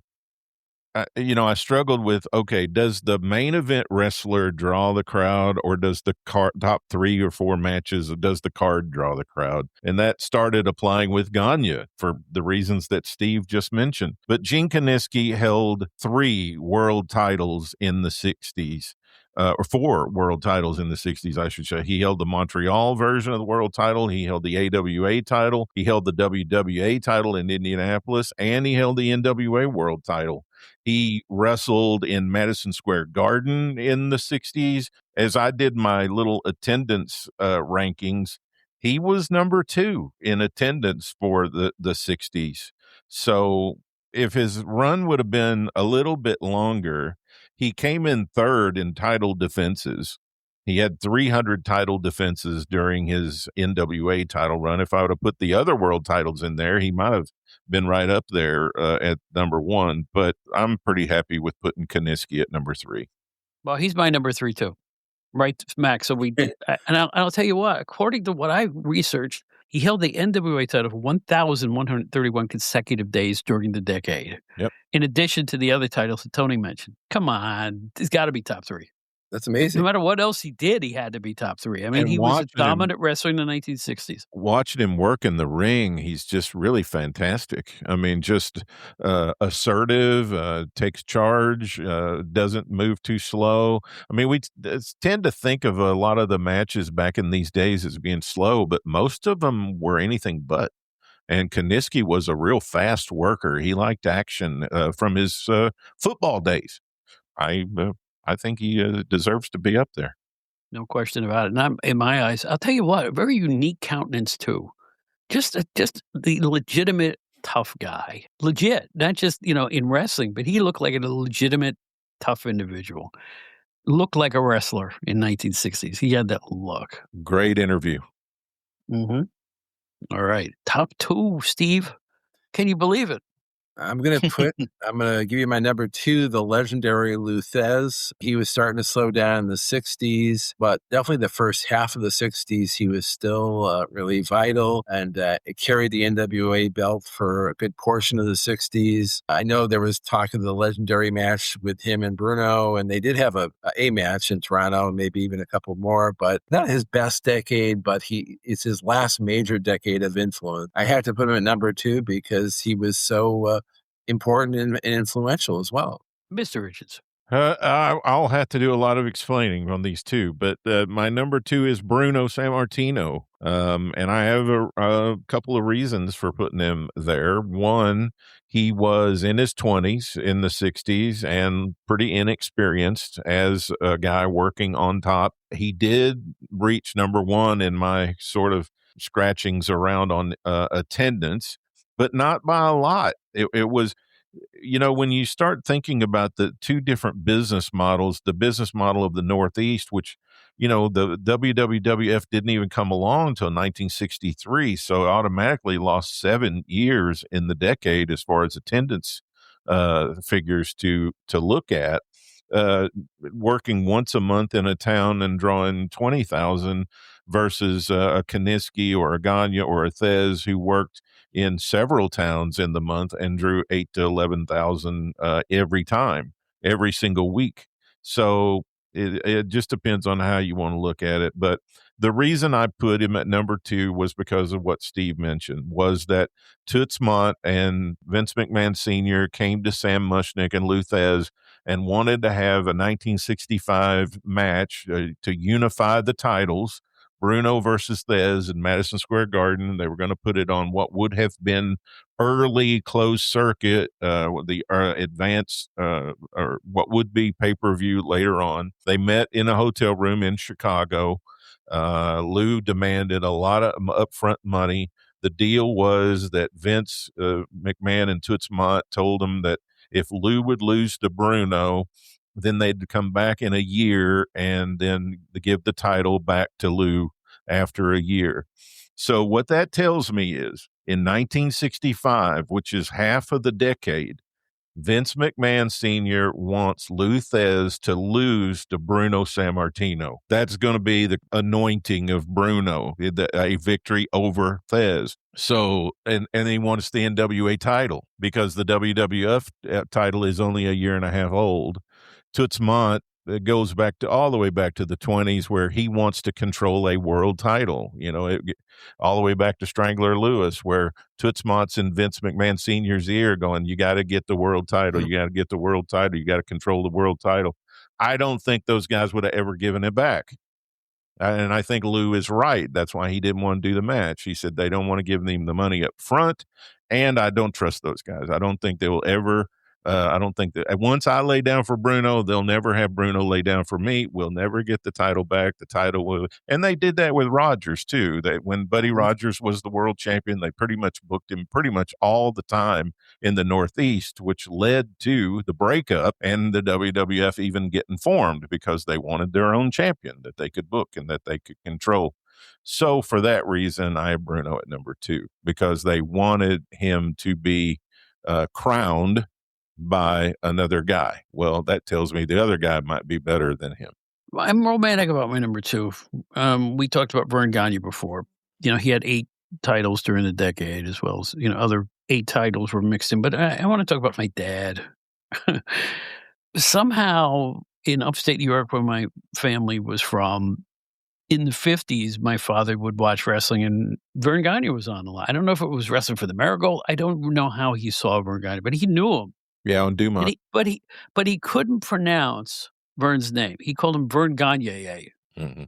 I struggled with, okay, does the main event wrestler draw the crowd, or does the top 3 or 4 matches, does the card draw the crowd? And that started applying with Gagne for the reasons that Steve just mentioned. But Gene Kiniski held 3 world titles in the 60s. Or 4 world titles in the 60s, I should say. He held the Montreal version of the world title. He held the AWA title. He held the WWA title in Indianapolis, and he held the NWA world title. He wrestled in Madison Square Garden in the 60s. As I did my little attendance rankings, he was number 2 in attendance for the 60s. So if his run would have been a little bit longer, he came in 3rd in title defenses. He had 300 title defenses during his NWA title run. If I would have put the other world titles in there, he might have been right up there at number 1. But I'm pretty happy with putting Kiniski at number 3. Well, he's my number 3 too. Right, Max. So I'll tell you what, according to what I researched, he held the NWA title for 1,131 consecutive days during the decade. Yep. In addition to the other titles that Tony mentioned. Come on, he's got to be top 3. That's amazing. No matter what else he did, he had to be top 3. I mean, And he was a dominant wrestler in the 1960s. Watching him work in the ring, he's just really fantastic. I mean, just assertive, takes charge, doesn't move too slow. I mean, we tend to think of a lot of the matches back in these days as being slow, but most of them were anything but. And Kiniski was a real fast worker. He liked action from his football days. I think he deserves to be up there. No question about it. And in my eyes, I'll tell you what, a very unique countenance too. Just the legitimate tough guy. Legit, not just, in wrestling, but he looked like a legitimate tough individual. Looked like a wrestler in 1960s. He had that look. Great interview. Mm-hmm. All right. Top 2, Steve. Can you believe it? I'm going to give you my number 2, the legendary Lou Thesz. He was starting to slow down in the 60s, but definitely the first half of the 60s, he was still really vital and carried the NWA belt for a good portion of the 60s. I know there was talk of the legendary match with him and Bruno, and they did have a match in Toronto, maybe even a couple more, but not his best decade, but it's his last major decade of influence. I had to put him at number 2 because he was so important and influential as well. Mr. Richards. I'll have to do a lot of explaining on these 2, but my number 2 is Bruno Sammartino. And I have a couple of reasons for putting him there. One, he was in his 20s in the 60s and pretty inexperienced as a guy working on top. He did reach number 1 in my sort of scratchings around on attendance, but not by a lot. It was, when you start thinking about the 2 different business models, the business model of the Northeast, which, the WWF didn't even come along until 1963. So it automatically lost 7 years in the decade as far as attendance figures to look at. Working once a month in a town and drawing 20,000 versus a Kiniski or a Gagne or a Thesz who worked in several towns in the month and drew 8 to 11,000 every single week. So it just depends on how you want to look at it. But the reason I put him at number 2 was because of what Steve mentioned, was that Toots Mondt and Vince McMahon Sr. came to Sam Mushnick and Lou Thesz and wanted to have a 1965 match to unify the titles, Bruno versus Thesz in Madison Square Garden. They were going to put it on what would have been early closed circuit, the advanced, or what would be pay-per-view later on. They met in a hotel room in Chicago. Lou demanded a lot of upfront money. The deal was that Vince McMahon and Toots Mondt told him that if Lou would lose to Bruno, then they'd come back in a year and then give the title back to Lou after a year. So what that tells me is in 1965, which is half of the decade, Vince McMahon Sr. wants Lou Thesz to lose to Bruno Sammartino. That's going to be the anointing of Bruno, a victory over Thesz. So, and he wants the NWA title because the WWF title is only a year and a half old. Toots Mondt goes back to all the way back to the 20s where he wants to control a world title, all the way back to Strangler Lewis, where Toots Mondt's in Vince McMahon Sr.'s ear going, you got to get the world title. You got to get the world title. You got to control the world title. I don't think those guys would have ever given it back. And I think Lou is right. That's why he didn't want to do the match. He said they don't want to give him the money up front. And I don't trust those guys. I don't think they will ever. I don't think that once I lay down for Bruno, they'll never have Bruno lay down for me. We'll never get the title back. The title will, and they did that with Rogers too. That when Buddy Rogers was the world champion, they pretty much booked him pretty much all the time in the Northeast, which led to the breakup and the WWF even getting formed because they wanted their own champion that they could book and that they could control. So for that reason, I have Bruno at number 2 because they wanted him to be crowned by another guy. Well, that tells me the other guy might be better than him. Well, I'm romantic about my number 2. We talked about Vern Gagne before. He had 8 titles during the decade as well as, other 8 titles were mixed in. But I want to talk about my dad. Somehow in upstate New York, where my family was from, in the 50s, my father would watch wrestling and Vern Gagne was on a lot. I don't know if it was Wrestling for the Marigold. I don't know how he saw Vern Gagne, but he knew him. Yeah, on Dumont. But he couldn't pronounce Vern's name. He called him Vern Gagne. Mm-hmm.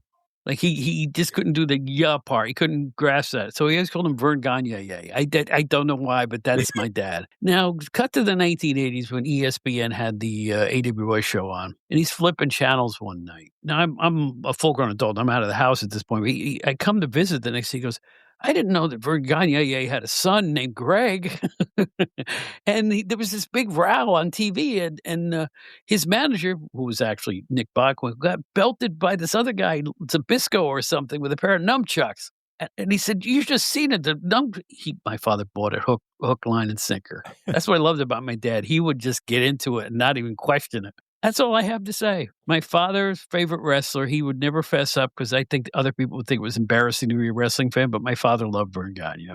Like he just couldn't do the yeah part. He couldn't grasp that. So he always called him Vern Gagne. I don't know why, but that is my dad. Now, cut to the 1980s when ESPN had the AWA show on, and he's flipping channels one night. Now, I'm a full-grown adult. I'm out of the house at this point. I come to visit the next day. He goes, I didn't know that Vern Gagne had a son named Greg. And there was this big row on TV, and his manager, who was actually Nick Bockwin, got belted by this other guy, Zabisco or something, with a pair of nunchucks. And he said, you just seen it. My father bought it hook, line, and sinker. That's what I loved about my dad. He would just get into it and not even question it. That's all I have to say. My father's favorite wrestler, he would never fess up because I think other people would think it was embarrassing to be a wrestling fan, but my father loved Vern Gagne.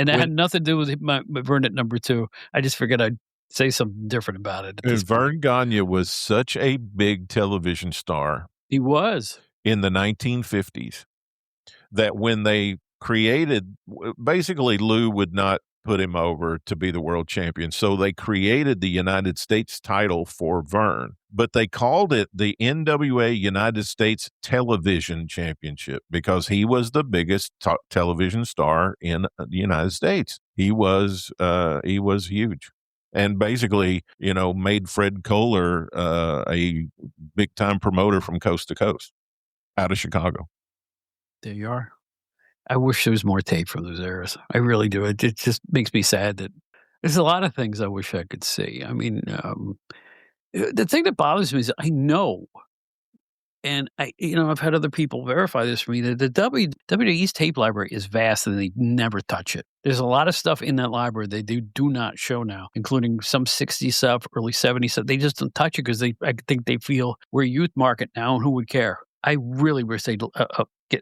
And that had nothing to do with my Vern at number 2. I just figured I'd say something different about it. Vern Gagne was such a big television star. He was. In the 1950s that when they created, basically Lou would not put him over to be the world champion. So they created the United States title for Vern, but they called it the NWA United States Television Championship because he was the biggest television star in the United States. He was huge. And basically, made Fred Kohler a big time promoter from coast to coast out of Chicago. There you are. I wish there was more tape from those eras. I really do. It just makes me sad that there's a lot of things I wish I could see. I mean, the thing that bothers me is I know, and I've had other people verify this for me, that the WWE's tape library is vast and they never touch it. There's a lot of stuff in that library they do not show now, including some 60s stuff, early 70s stuff. They just don't touch it because I think they feel we're a youth market now and who would care? I really wish they'd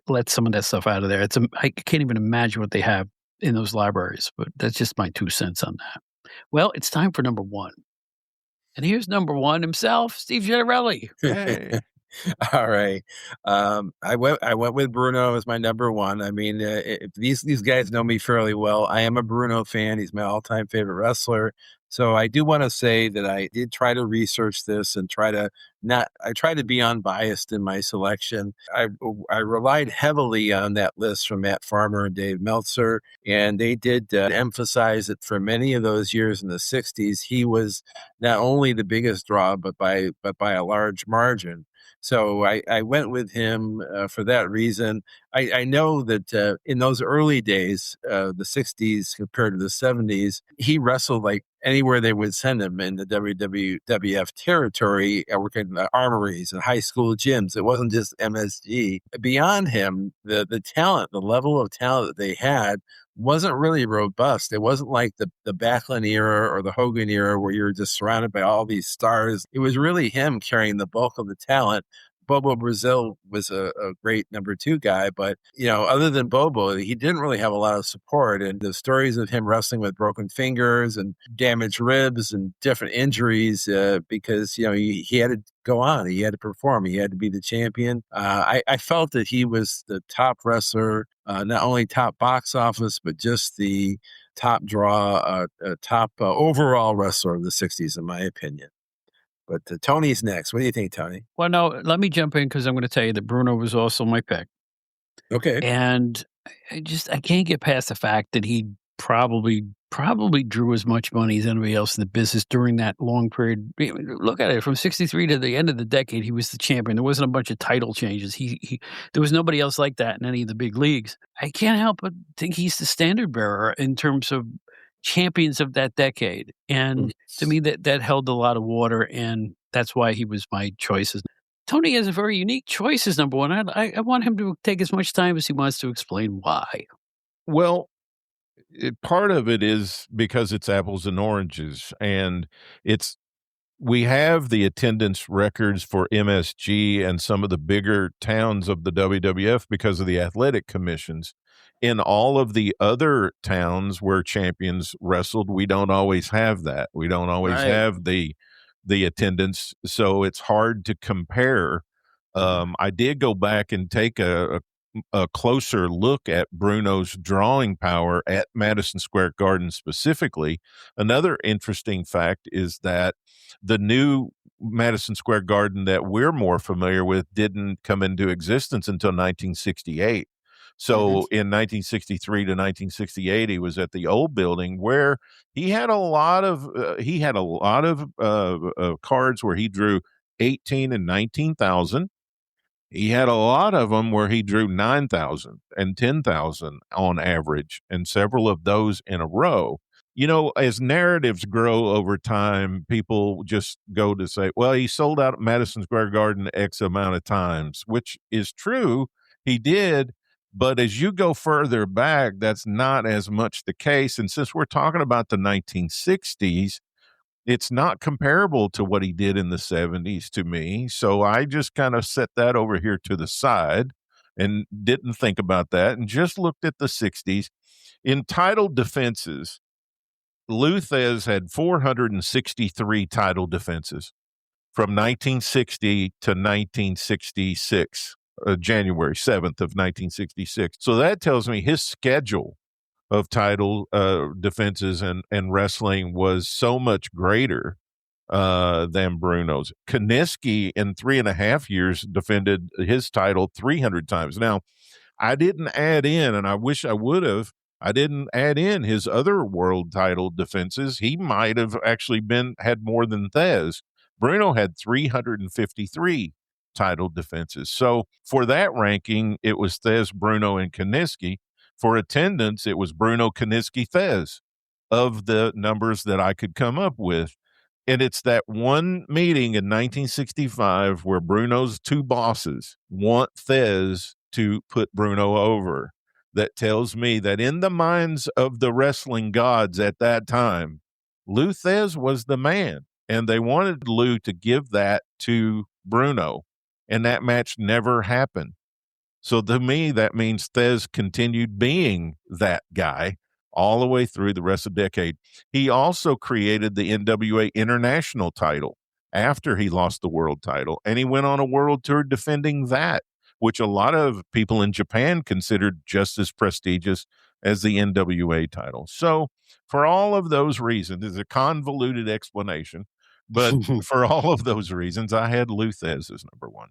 let some of that stuff out of there. I can't even imagine what they have in those libraries, but that's just my 2 cents on that. Well, it's time for number 1. And here's number 1 himself, Steve Gennarelli. Hey. All right. I went with Bruno as my number one. I mean, these guys know me fairly well. I am a Bruno fan. He's my all-time favorite wrestler. So I do want to say that I did try to research this and I try to be unbiased in my selection. I relied heavily on that list from Matt Farmer and Dave Meltzer, and they did emphasize that for many of those years in the 60s, he was not only the biggest draw, but by a large margin. So I went with him for that reason. I know that in those early days, the 60s compared to the 70s, he wrestled like anywhere they would send him in the WWF territory, working in the armories and high school gyms. It wasn't just MSG. Beyond him, the talent, the level of talent that they had wasn't really robust. It wasn't like the Backlund era or the Hogan era where you're just surrounded by all these stars. It was really him carrying the bulk of the talent. Bobo Brazil was a great number two guy, but other than Bobo, he didn't really have a lot of support. And the stories of him wrestling with broken fingers and damaged ribs and different injuries, because he had to go on, he had to perform, he had to be the champion. I felt that he was the top wrestler, not only top box office, but just the top draw, top overall wrestler of the '60s, in my opinion. But Tony's next. What do you think, Tony? Well, no, let me jump in because I'm going to tell you that Bruno was also my pick. Okay. And I can't get past the fact that he probably drew as much money as anybody else in the business during that long period. Look at it, from 63 to the end of the decade, he was the champion. There wasn't a bunch of title changes. There was nobody else like that in any of the big leagues. I can't help but think he's the standard bearer in terms of champions of that decade. And to me, that held a lot of water, and that's why he was my choice. Tony has a very unique choice as number one. I want him to take as much time as he wants to explain why. Well, part of it is because it's apples and oranges, and we have the attendance records for MSG and some of the bigger towns of the WWF because of the athletic commissions. In all of the other towns where champions wrestled, we don't always have that. We don't always have the attendance, so it's hard to compare. I did go back and take a closer look at Bruno's drawing power at Madison Square Garden specifically. Another interesting fact is that the new Madison Square Garden that we're more familiar with didn't come into existence until 1968. So in 1963 to 1968, he was at the old building where he had a lot of cards where he drew 18 and 19,000. He had a lot of them where he drew 9,000 and 10,000 on average, and several of those in a row. As narratives grow over time, people just go to say, well, he sold out at Madison Square Garden X amount of times, which is true. He did. But as you go further back, that's not as much the case. And since we're talking about the 1960s, it's not comparable to what he did in the 70s to me. So I just kind of set that over here to the side and didn't think about that and just looked at the 60s. In title defenses, Lou Thesz had 463 title defenses from 1960 to 1966. January 7th of 1966. So that tells me his schedule of title defenses and wrestling was so much greater than Bruno's. Kiniski in 3.5 years defended his title 300 times. Now, I didn't add in, and I wish I would have, I didn't add in his other world title defenses. He might have actually had more than Thesz. Bruno had 353 title defenses. So for that ranking, it was Thesz, Bruno, and Kiniski. For attendance, it was Bruno, Kiniski, Thesz of the numbers that I could come up with. And it's that one meeting in 1965 where Bruno's two bosses want Thesz to put Bruno over that tells me that in the minds of the wrestling gods at that time, Lou Thesz was the man. And they wanted Lou to give that to Bruno. And that match never happened. So to me, that means Thesz continued being that guy all the way through the rest of the decade. He also created the NWA International title after he lost the world title, and he went on a world tour defending that, which a lot of people in Japan considered just as prestigious as the NWA title. So, for all of those reasons, it's a convoluted explanation, but for all of those reasons, I had Lou Thesz as number one.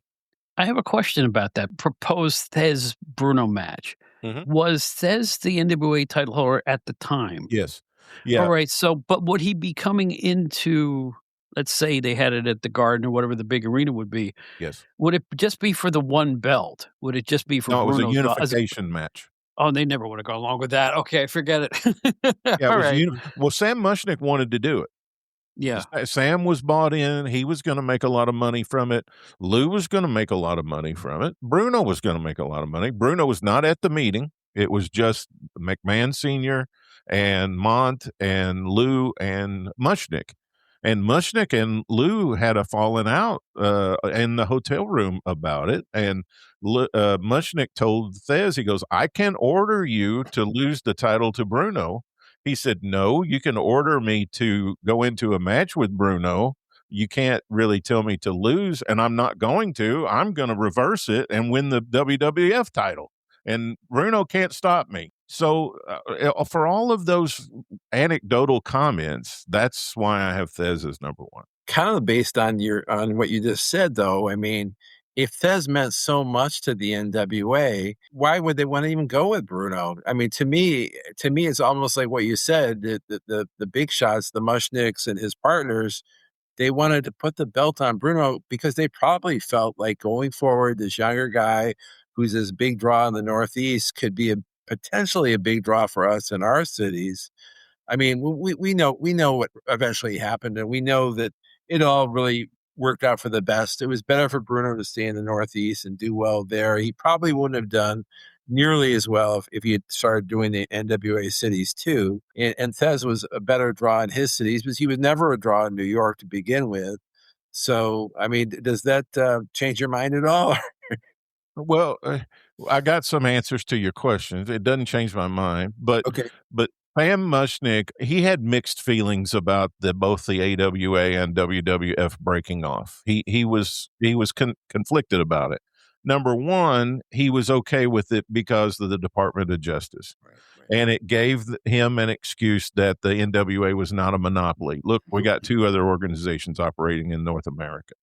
I have a question about that proposed Thesz Bruno match. Was Thesz the NWA title holder at the time? Yes. All Yeah. right. So, but would he be coming into, let's say they had it at the Garden or whatever the big arena would be? Yes. Would it just be for the one belt? Would it just be for No, it was a Bruno's belt? unification match. Oh, they never would have gone along with that. Okay, forget it. Yeah, it All was right. well, Sam Mushnick wanted to do it. Yeah. Sam was bought in. He was going to make a lot of money from it. Lou was going to make a lot of money from it. Bruno was going to make a lot of money. Bruno was not at the meeting. It was just McMahon Sr. and Mont and Lou and Mushnick. And Mushnick and Lou had a falling out in the hotel room about it. And Mushnick told Thesz, he goes, I can order you to lose the title to Bruno. He said, no, you can order me to go into a match with Bruno. You can't really tell me to lose, and I'm not going to. I'm going to reverse it and win the WWF title. And Bruno can't stop me. So for all of those anecdotal comments, that's why I have Thesz as number one. Kind of based on what you just said, though. I mean, if Thesz meant so much to the NWA, why would they want to even go with Bruno? I mean, to me, it's almost like what you said. The big shots, the Mushnicks and his partners, they wanted to put the belt on Bruno because they probably felt like going forward, this younger guy who's this big draw in the Northeast could be potentially a big draw for us in our cities. I mean, we know what eventually happened, and we know that it all really worked out for the best. It was better for Bruno to stay in the Northeast and do well there. He probably wouldn't have done nearly as well if he had started doing the NWA cities too. And Thesz was a better draw in his cities, but he was never a draw in New York to begin with. So, I mean, does that change your mind at all? Well, I got some answers to your questions. It doesn't change my mind, but Okay. Sam Mushnick, he had mixed feelings about both the AWA and WWF breaking off. He was conflicted about it. Number one, he was okay with it because of the Department of Justice. Right. And it gave him an excuse that the NWA was not a monopoly. Look, we got two other organizations operating in North America.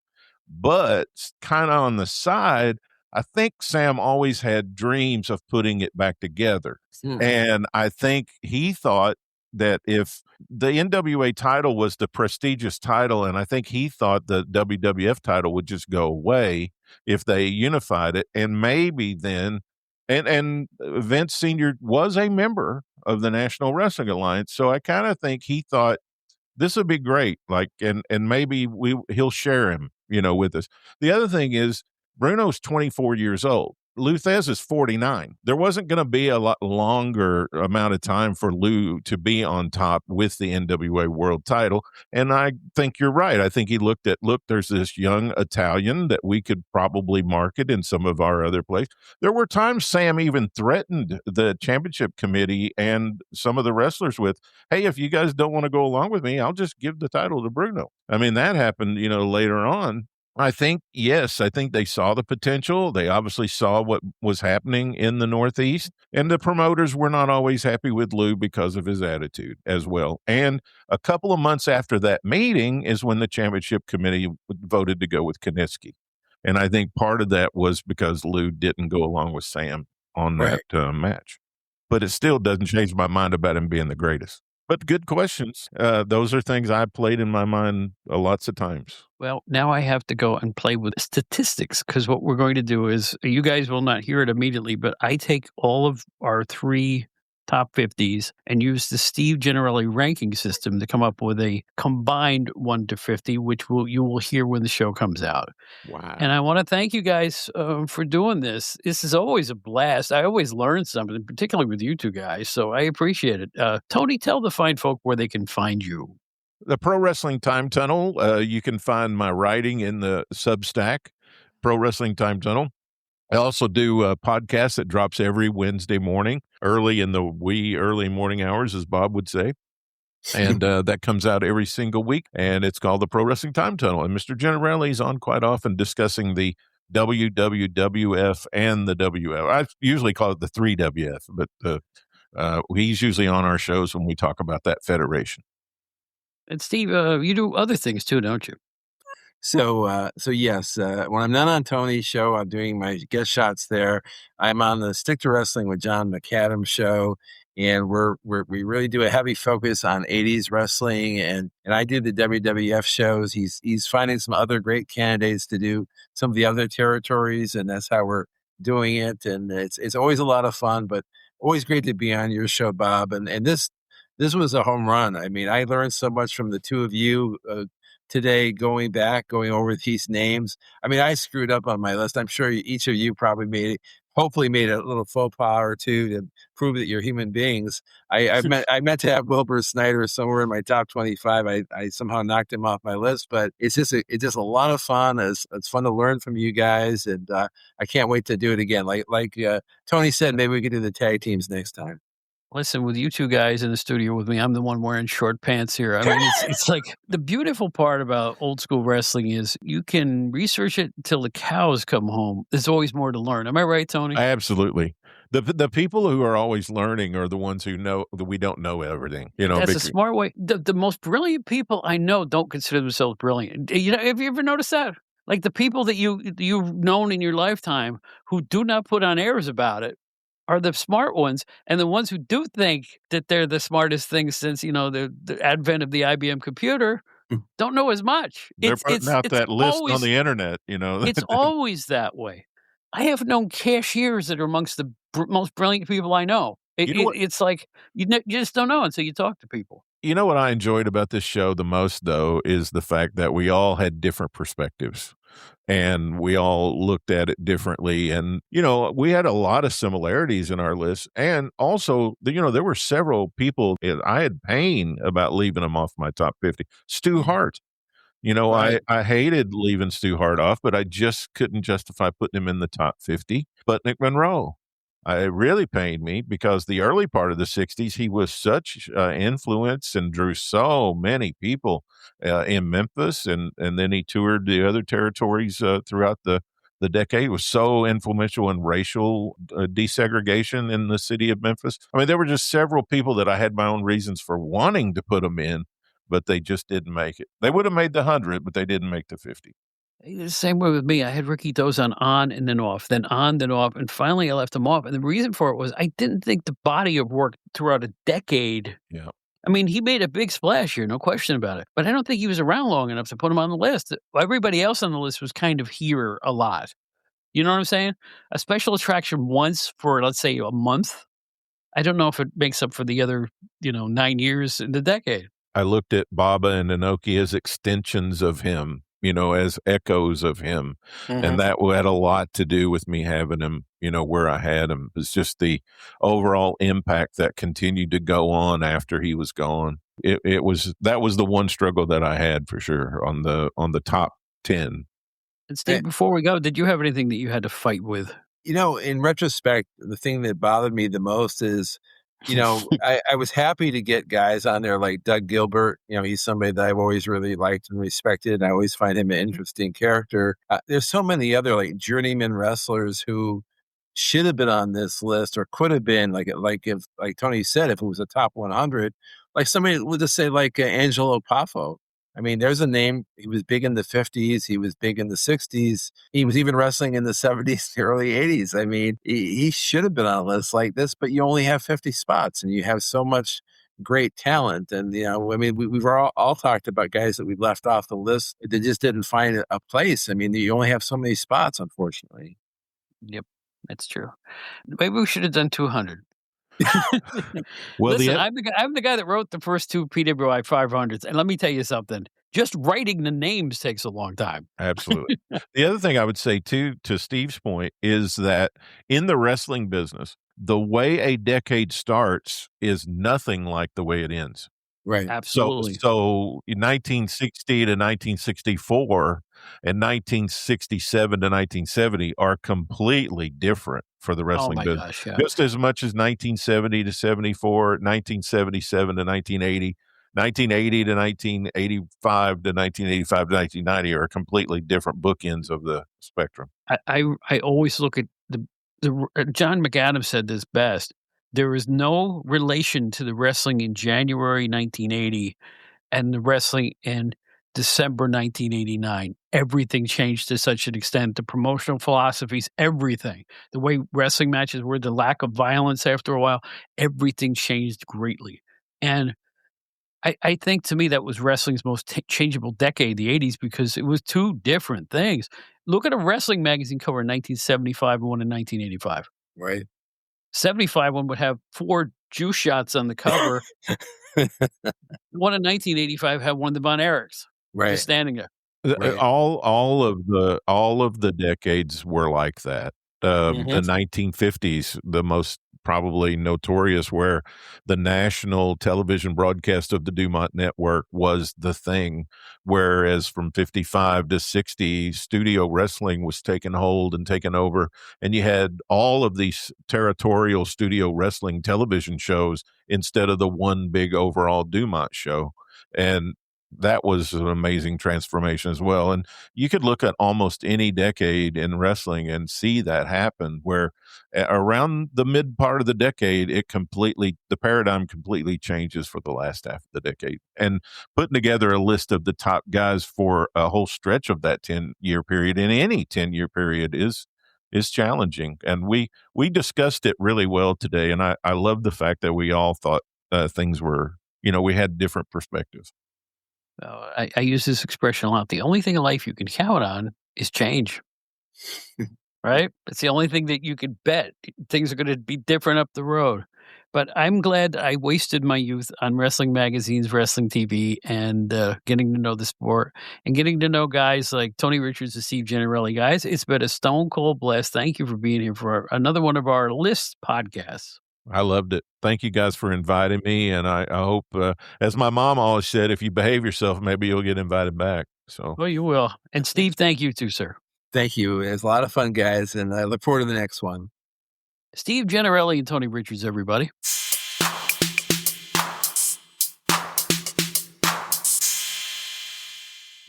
But kind of on the side, I think Sam always had dreams of putting it back together. And I think he thought that if the NWA title was the prestigious title, and I think he thought the WWF title would just go away if they unified it. And maybe then, and Vince Sr. was a member of the National Wrestling Alliance. So I kind of think he thought this would be great. Like, and maybe he'll share him, with us. The other thing is, Bruno's 24 years old. Lou Thesz is 49. There wasn't going to be a lot longer amount of time for Lou to be on top with the NWA world title. And I think you're right. I think he looked, there's this young Italian that we could probably market in some of our other places. There were times Sam even threatened the championship committee and some of the wrestlers with, hey, if you guys don't want to go along with me, I'll just give the title to Bruno. I mean, that happened, later on. I think they saw the potential. They obviously saw what was happening in the Northeast, and the promoters were not always happy with Lou because of his attitude as well. And a couple of months after that meeting is when the championship committee voted to go with Kiniski. And I think part of that was because Lou didn't go along with Sam on that match. But it still doesn't change my mind about him being the greatest. But good questions. Those are things I played in my mind lots of times. Well, now I have to go and play with statistics because what we're going to do is you guys will not hear it immediately, but I take all of our 3 top 50s and use the Steve Gennarelli ranking system to come up with a combined 1 to 50, which you will hear when the show comes out. Wow. And I want to thank you guys for doing this. This is always a blast. I always learn something, particularly with you two guys. So I appreciate it. Tony, tell the fine folk where they can find you. The Pro Wrestling Time Tunnel. You can find my writing in the Substack, Pro Wrestling Time Tunnel. I also do a podcast that drops every Wednesday morning, early in the early morning hours, as Bob would say. And that comes out every single week, and it's called the Pro Wrestling Time Tunnel. And Mr. Gennarelli is on quite often discussing the WWF and the WF. I usually call it the 3WF, but he's usually on our shows when we talk about that federation. And Steve, you do other things too, don't you? So yes, when I'm not on Tony's show, I'm doing my guest shots there. I'm on the Stick to Wrestling with John McAdam show, and we really do a heavy focus on 80s wrestling, and I do the WWF shows. He's finding some other great candidates to do some of the other territories, and that's how we're doing it. And it's always a lot of fun, but always great to be on your show, Bob. And this was a home run. I mean, I learned so much from the two of you. Today, going over these names. I mean, I screwed up on my list. I'm sure each of you probably hopefully made a little faux pas or two to prove that you're human beings. I meant to have Wilbur Snyder somewhere in my top 25. I somehow knocked him off my list, but it's just a lot of fun. It's fun to learn from you guys, and I can't wait to do it again. Like Tony said, maybe we could do the tag teams next time. Listen, with you two guys in the studio with me, I'm the one wearing short pants here. I mean, it's like the beautiful part about old school wrestling is you can research it until the cows come home. There's always more to learn. Am I right, Tony? Absolutely. The people who are always learning are the ones who know that we don't know everything. You know, that's a smart way. The most brilliant people I know don't consider themselves brilliant. You know, have you ever noticed that? Like the people that you've known in your lifetime who do not put on airs about it are the smart ones, and the ones who do think that they're the smartest things since, the advent of the IBM computer don't know as much. They're putting out that list on the internet, It's always that way. I have known cashiers that are amongst the most brilliant people I know. It's like you just don't know until you talk to people. You know what I enjoyed about this show the most, though, is the fact that we all had different perspectives. And we all looked at it differently. And, we had a lot of similarities in our list. And also, there were several people, I had pain about leaving them off my top 50. Stu Hart. Right. I hated leaving Stu Hart off, but I just couldn't justify putting him in the top 50. But Nick Monroe, it really pained me because the early part of the 60s, he was such influence and drew so many people in Memphis. And then he toured the other territories throughout the decade. It was so influential in racial desegregation in the city of Memphis. I mean, there were just several people that I had my own reasons for wanting to put them in, but they just didn't make it. They would have made the 100, but they didn't make the 50. The same way with me. I had Ricky Doze on and then off, then on, then off, and finally I left him off. And the reason for it was I didn't think the body of work throughout a decade. Yeah. I mean, he made a big splash here, no question about it. But I don't think he was around long enough to put him on the list. Everybody else on the list was kind of here a lot. You know what I'm saying? A special attraction once for, let's say, a month. I don't know if it makes up for the other, 9 years in the decade. I looked at Baba and Inoki as extensions of him, as echoes of him. Mm-hmm. And that had a lot to do with me having him, where I had him. It's just the overall impact that continued to go on after he was gone. That was the one struggle that I had for sure on the top 10. And Steve, before we go, did you have anything that you had to fight with? In retrospect, the thing that bothered me the most is, I was happy to get guys on there like Doug Gilbert. He's somebody that I've always really liked and respected. And I always find him an interesting character. There's so many other like journeyman wrestlers who should have been on this list or could have been like Tony said, if it was a top 100, like somebody would just say like Angelo Poffo. I mean, there's a name. He was big in the 50s. He was big in the 60s. He was even wrestling in the 70s, the early 80s. I mean, he should have been on a list like this, but you only have 50 spots and you have so much great talent. And, I mean, we've all talked about guys that we left off the list that just didn't find a place. I mean, you only have so many spots, unfortunately. Yep, that's true. Maybe we should have done 200. Well, listen, I'm the guy that wrote the first two PWI 500s, and let me tell you something. Just writing the names takes a long time. Absolutely. The other thing I would say, too, to Steve's point, is that in the wrestling business, the way a decade starts is nothing like the way it ends. Right. Absolutely. So 1960 to 1964 and 1967 to 1970 are completely different for the wrestling business. Gosh, yeah. Just as much as 1970 to 74, 1977 to 1980, 1980 to 1985 to 1985 to 1990 are completely different bookends of the spectrum. I always look at the John McAdam said this best. There is no relation to the wrestling in January 1980 and the wrestling in December 1989. Everything changed to such an extent. The promotional philosophies, everything. The way wrestling matches were, the lack of violence after a while, everything changed greatly. And I think to me that was wrestling's most changeable decade, the 80s, because it was two different things. Look at a wrestling magazine cover in 1975 and one in 1985. Right. 75 one would have 4 juice shots on the cover. One in 1985 had one of the Von Erichs just standing there. Right. All of the decades were like that. The 1950s, the most probably notorious, where the national television broadcast of the Dumont Network was the thing, whereas from 55 to 60, studio wrestling was taken hold and taken over, and you had all of these territorial studio wrestling television shows instead of the one big overall Dumont show. And that was an amazing transformation as well. And you could look at almost any decade in wrestling and see that happen, where around the mid part of the decade, the paradigm completely changes for the last half of the decade. And putting together a list of the top guys for a whole stretch of that 10-year period, in any 10-year period, is challenging. And we discussed it really well today. And I love the fact that we all thought things were, we had different perspectives. I use this expression a lot. The only thing in life you can count on is change, right? It's the only thing that you can bet. Things are going to be different up the road. But I'm glad I wasted my youth on wrestling magazines, wrestling TV, and getting to know the sport and getting to know guys like Tony Richards and Steve Gennarelli. Guys, it's been a stone cold blast. Thank you for being here for another one of our list podcasts. I loved it. Thank you guys for inviting me. And I hope, as my mom always said, if you behave yourself, maybe you'll get invited back. So, well, you will. And Steve, thank you too, sir. Thank you. It was a lot of fun, guys. And I look forward to the next one. Steve Gennarelli and Tony Richards, everybody.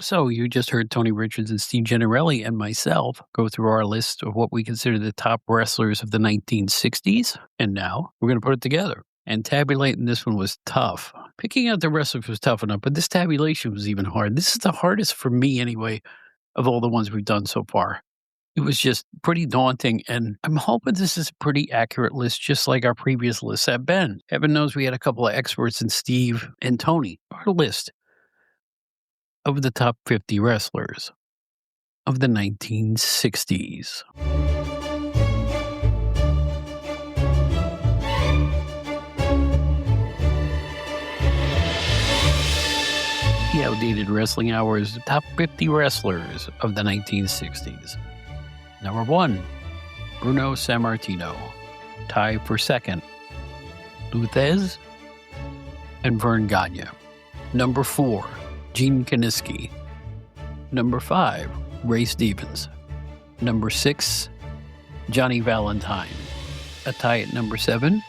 So you just heard Tony Richards and Steve Gennarelli and myself go through our list of what we consider the top wrestlers of the 1960s. And now we're going to put it together. And tabulating this one was tough. Picking out the wrestlers was tough enough, but this tabulation was even hard. This is the hardest for me anyway of all the ones we've done so far. It was just pretty daunting, and I'm hoping this is a pretty accurate list, just like our previous lists have been. Heaven knows we had a couple of experts in Steve and Tony. Our list of the top 50 wrestlers of the 1960s. The Outdated Wrestling Hour's top 50 wrestlers of the 1960s. Number 1, Bruno Sammartino, tied for second. Thesz and Vern Gagne. Number 4, Gene Kiniski. Number 5, Ray Stevens. Number 6, Johnny Valentine. A tie at number 7,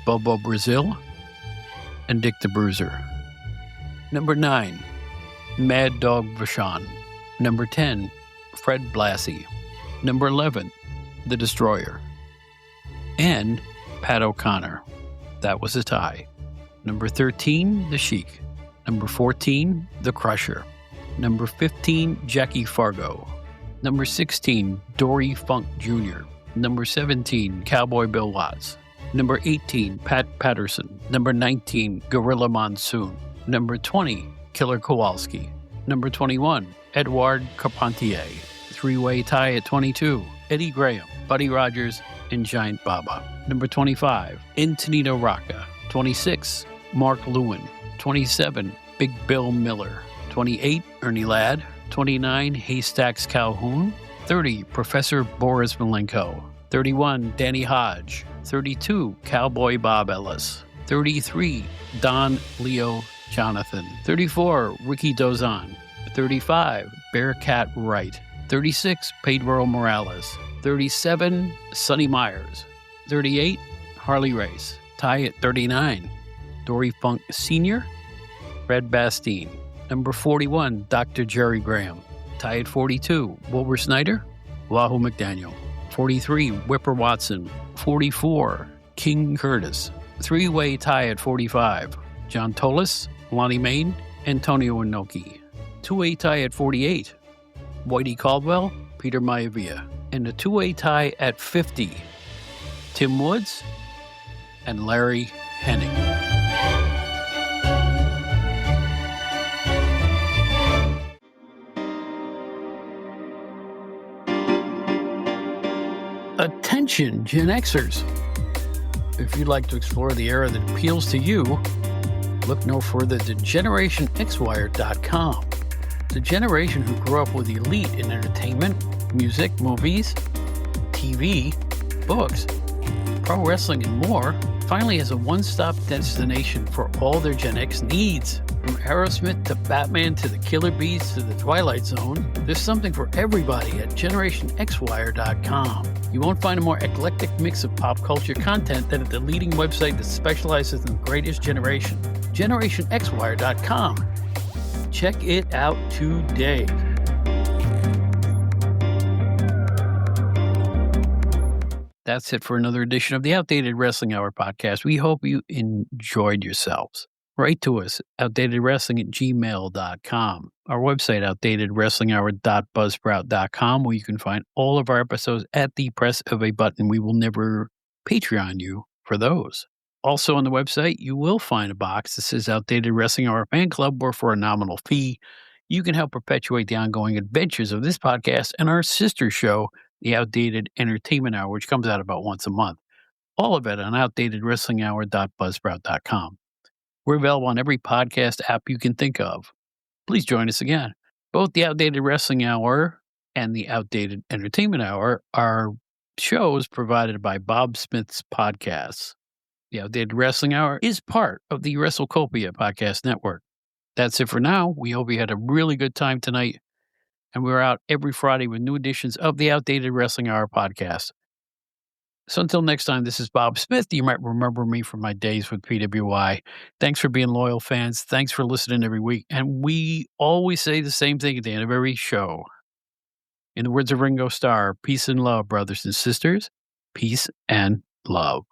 Bobo Brazil and Dick the Bruiser. Number 9, Mad Dog Vachon. Number 10, Fred Blassie. Number 11, The Destroyer. And Pat O'Connor. That was a tie. Number 13, The Sheik. Number 14, The Crusher. Number 15, Jackie Fargo. Number 16, Dory Funk Jr. Number 17, Cowboy Bill Watts. Number 18, Pat Patterson. Number 19, Gorilla Monsoon. Number 20, Killer Kowalski. Number 21, Edouard Carpentier. Three-way tie at 22, Eddie Graham, Buddy Rogers, and Giant Baba. Number 25, Antonino Rocca. 26, Mark Lewin. 27, Big Bill Miller. 28, Ernie Ladd. 29, Haystacks Calhoun. 30, Professor Boris Malenko. 31, Danny Hodge. 32, Cowboy Bob Ellis. 33, Don Leo Jonathan. 34, Ricky Dozan. 35, Bearcat Wright. 36, Pedro Morales. 37, Sonny Myers. 38, Harley Race. Tie at 39, Dory Funk Sr. Fred Bastine. Number 41, Dr. Jerry Graham. Tie at 42, Wilbur Snyder, Wahoo McDaniel. 43, Whipper Watson. 44, King Curtis. Three-way tie at 45, John Tolis, Lonnie Main, Antonio Inoki. Two-way tie at 48, Whitey Caldwell, Peter Maivia. And a two-way tie at 50, Tim Woods and Larry Henning. Attention, Gen Xers! If you'd like to explore the era that appeals to you, look no further than GenerationXWire.com. The generation who grew up with elite in entertainment, music, movies, TV, books, pro wrestling, and more finally has a one-stop destination for all their Gen X needs. From Aerosmith to Batman to the Killer Bees to the Twilight Zone, there's something for everybody at GenerationXWire.com. You won't find a more eclectic mix of pop culture content than at the leading website that specializes in the greatest generation, GenerationXWire.com. Check it out today. That's it for another edition of the Outdated Wrestling Hour podcast. We hope you enjoyed yourselves. Write to us, outdatedwrestling@gmail.com. Our website, outdatedwrestlinghour.buzzsprout.com, where you can find all of our episodes at the press of a button. We will never Patreon you for those. Also on the website, you will find a box that says Outdated Wrestling Hour Fan Club, where for a nominal fee, you can help perpetuate the ongoing adventures of this podcast and our sister show, the Outdated Entertainment Hour, which comes out about once a month. All of it on outdatedwrestlinghour.buzzsprout.com. We're available on every podcast app you can think of. Please join us again. Both the Outdated Wrestling Hour and the Outdated Entertainment Hour are shows provided by Bob Smith's podcasts. The Outdated Wrestling Hour is part of the WrestleCopia podcast network. That's it for now. We hope you had a really good time tonight. And we're out every Friday with new editions of the Outdated Wrestling Hour podcast. So until next time, this is Bob Smith. You might remember me from my days with PWI. Thanks for being loyal fans. Thanks for listening every week. And we always say the same thing at the end of every show. In the words of Ringo Starr, peace and love, brothers and sisters. Peace and love.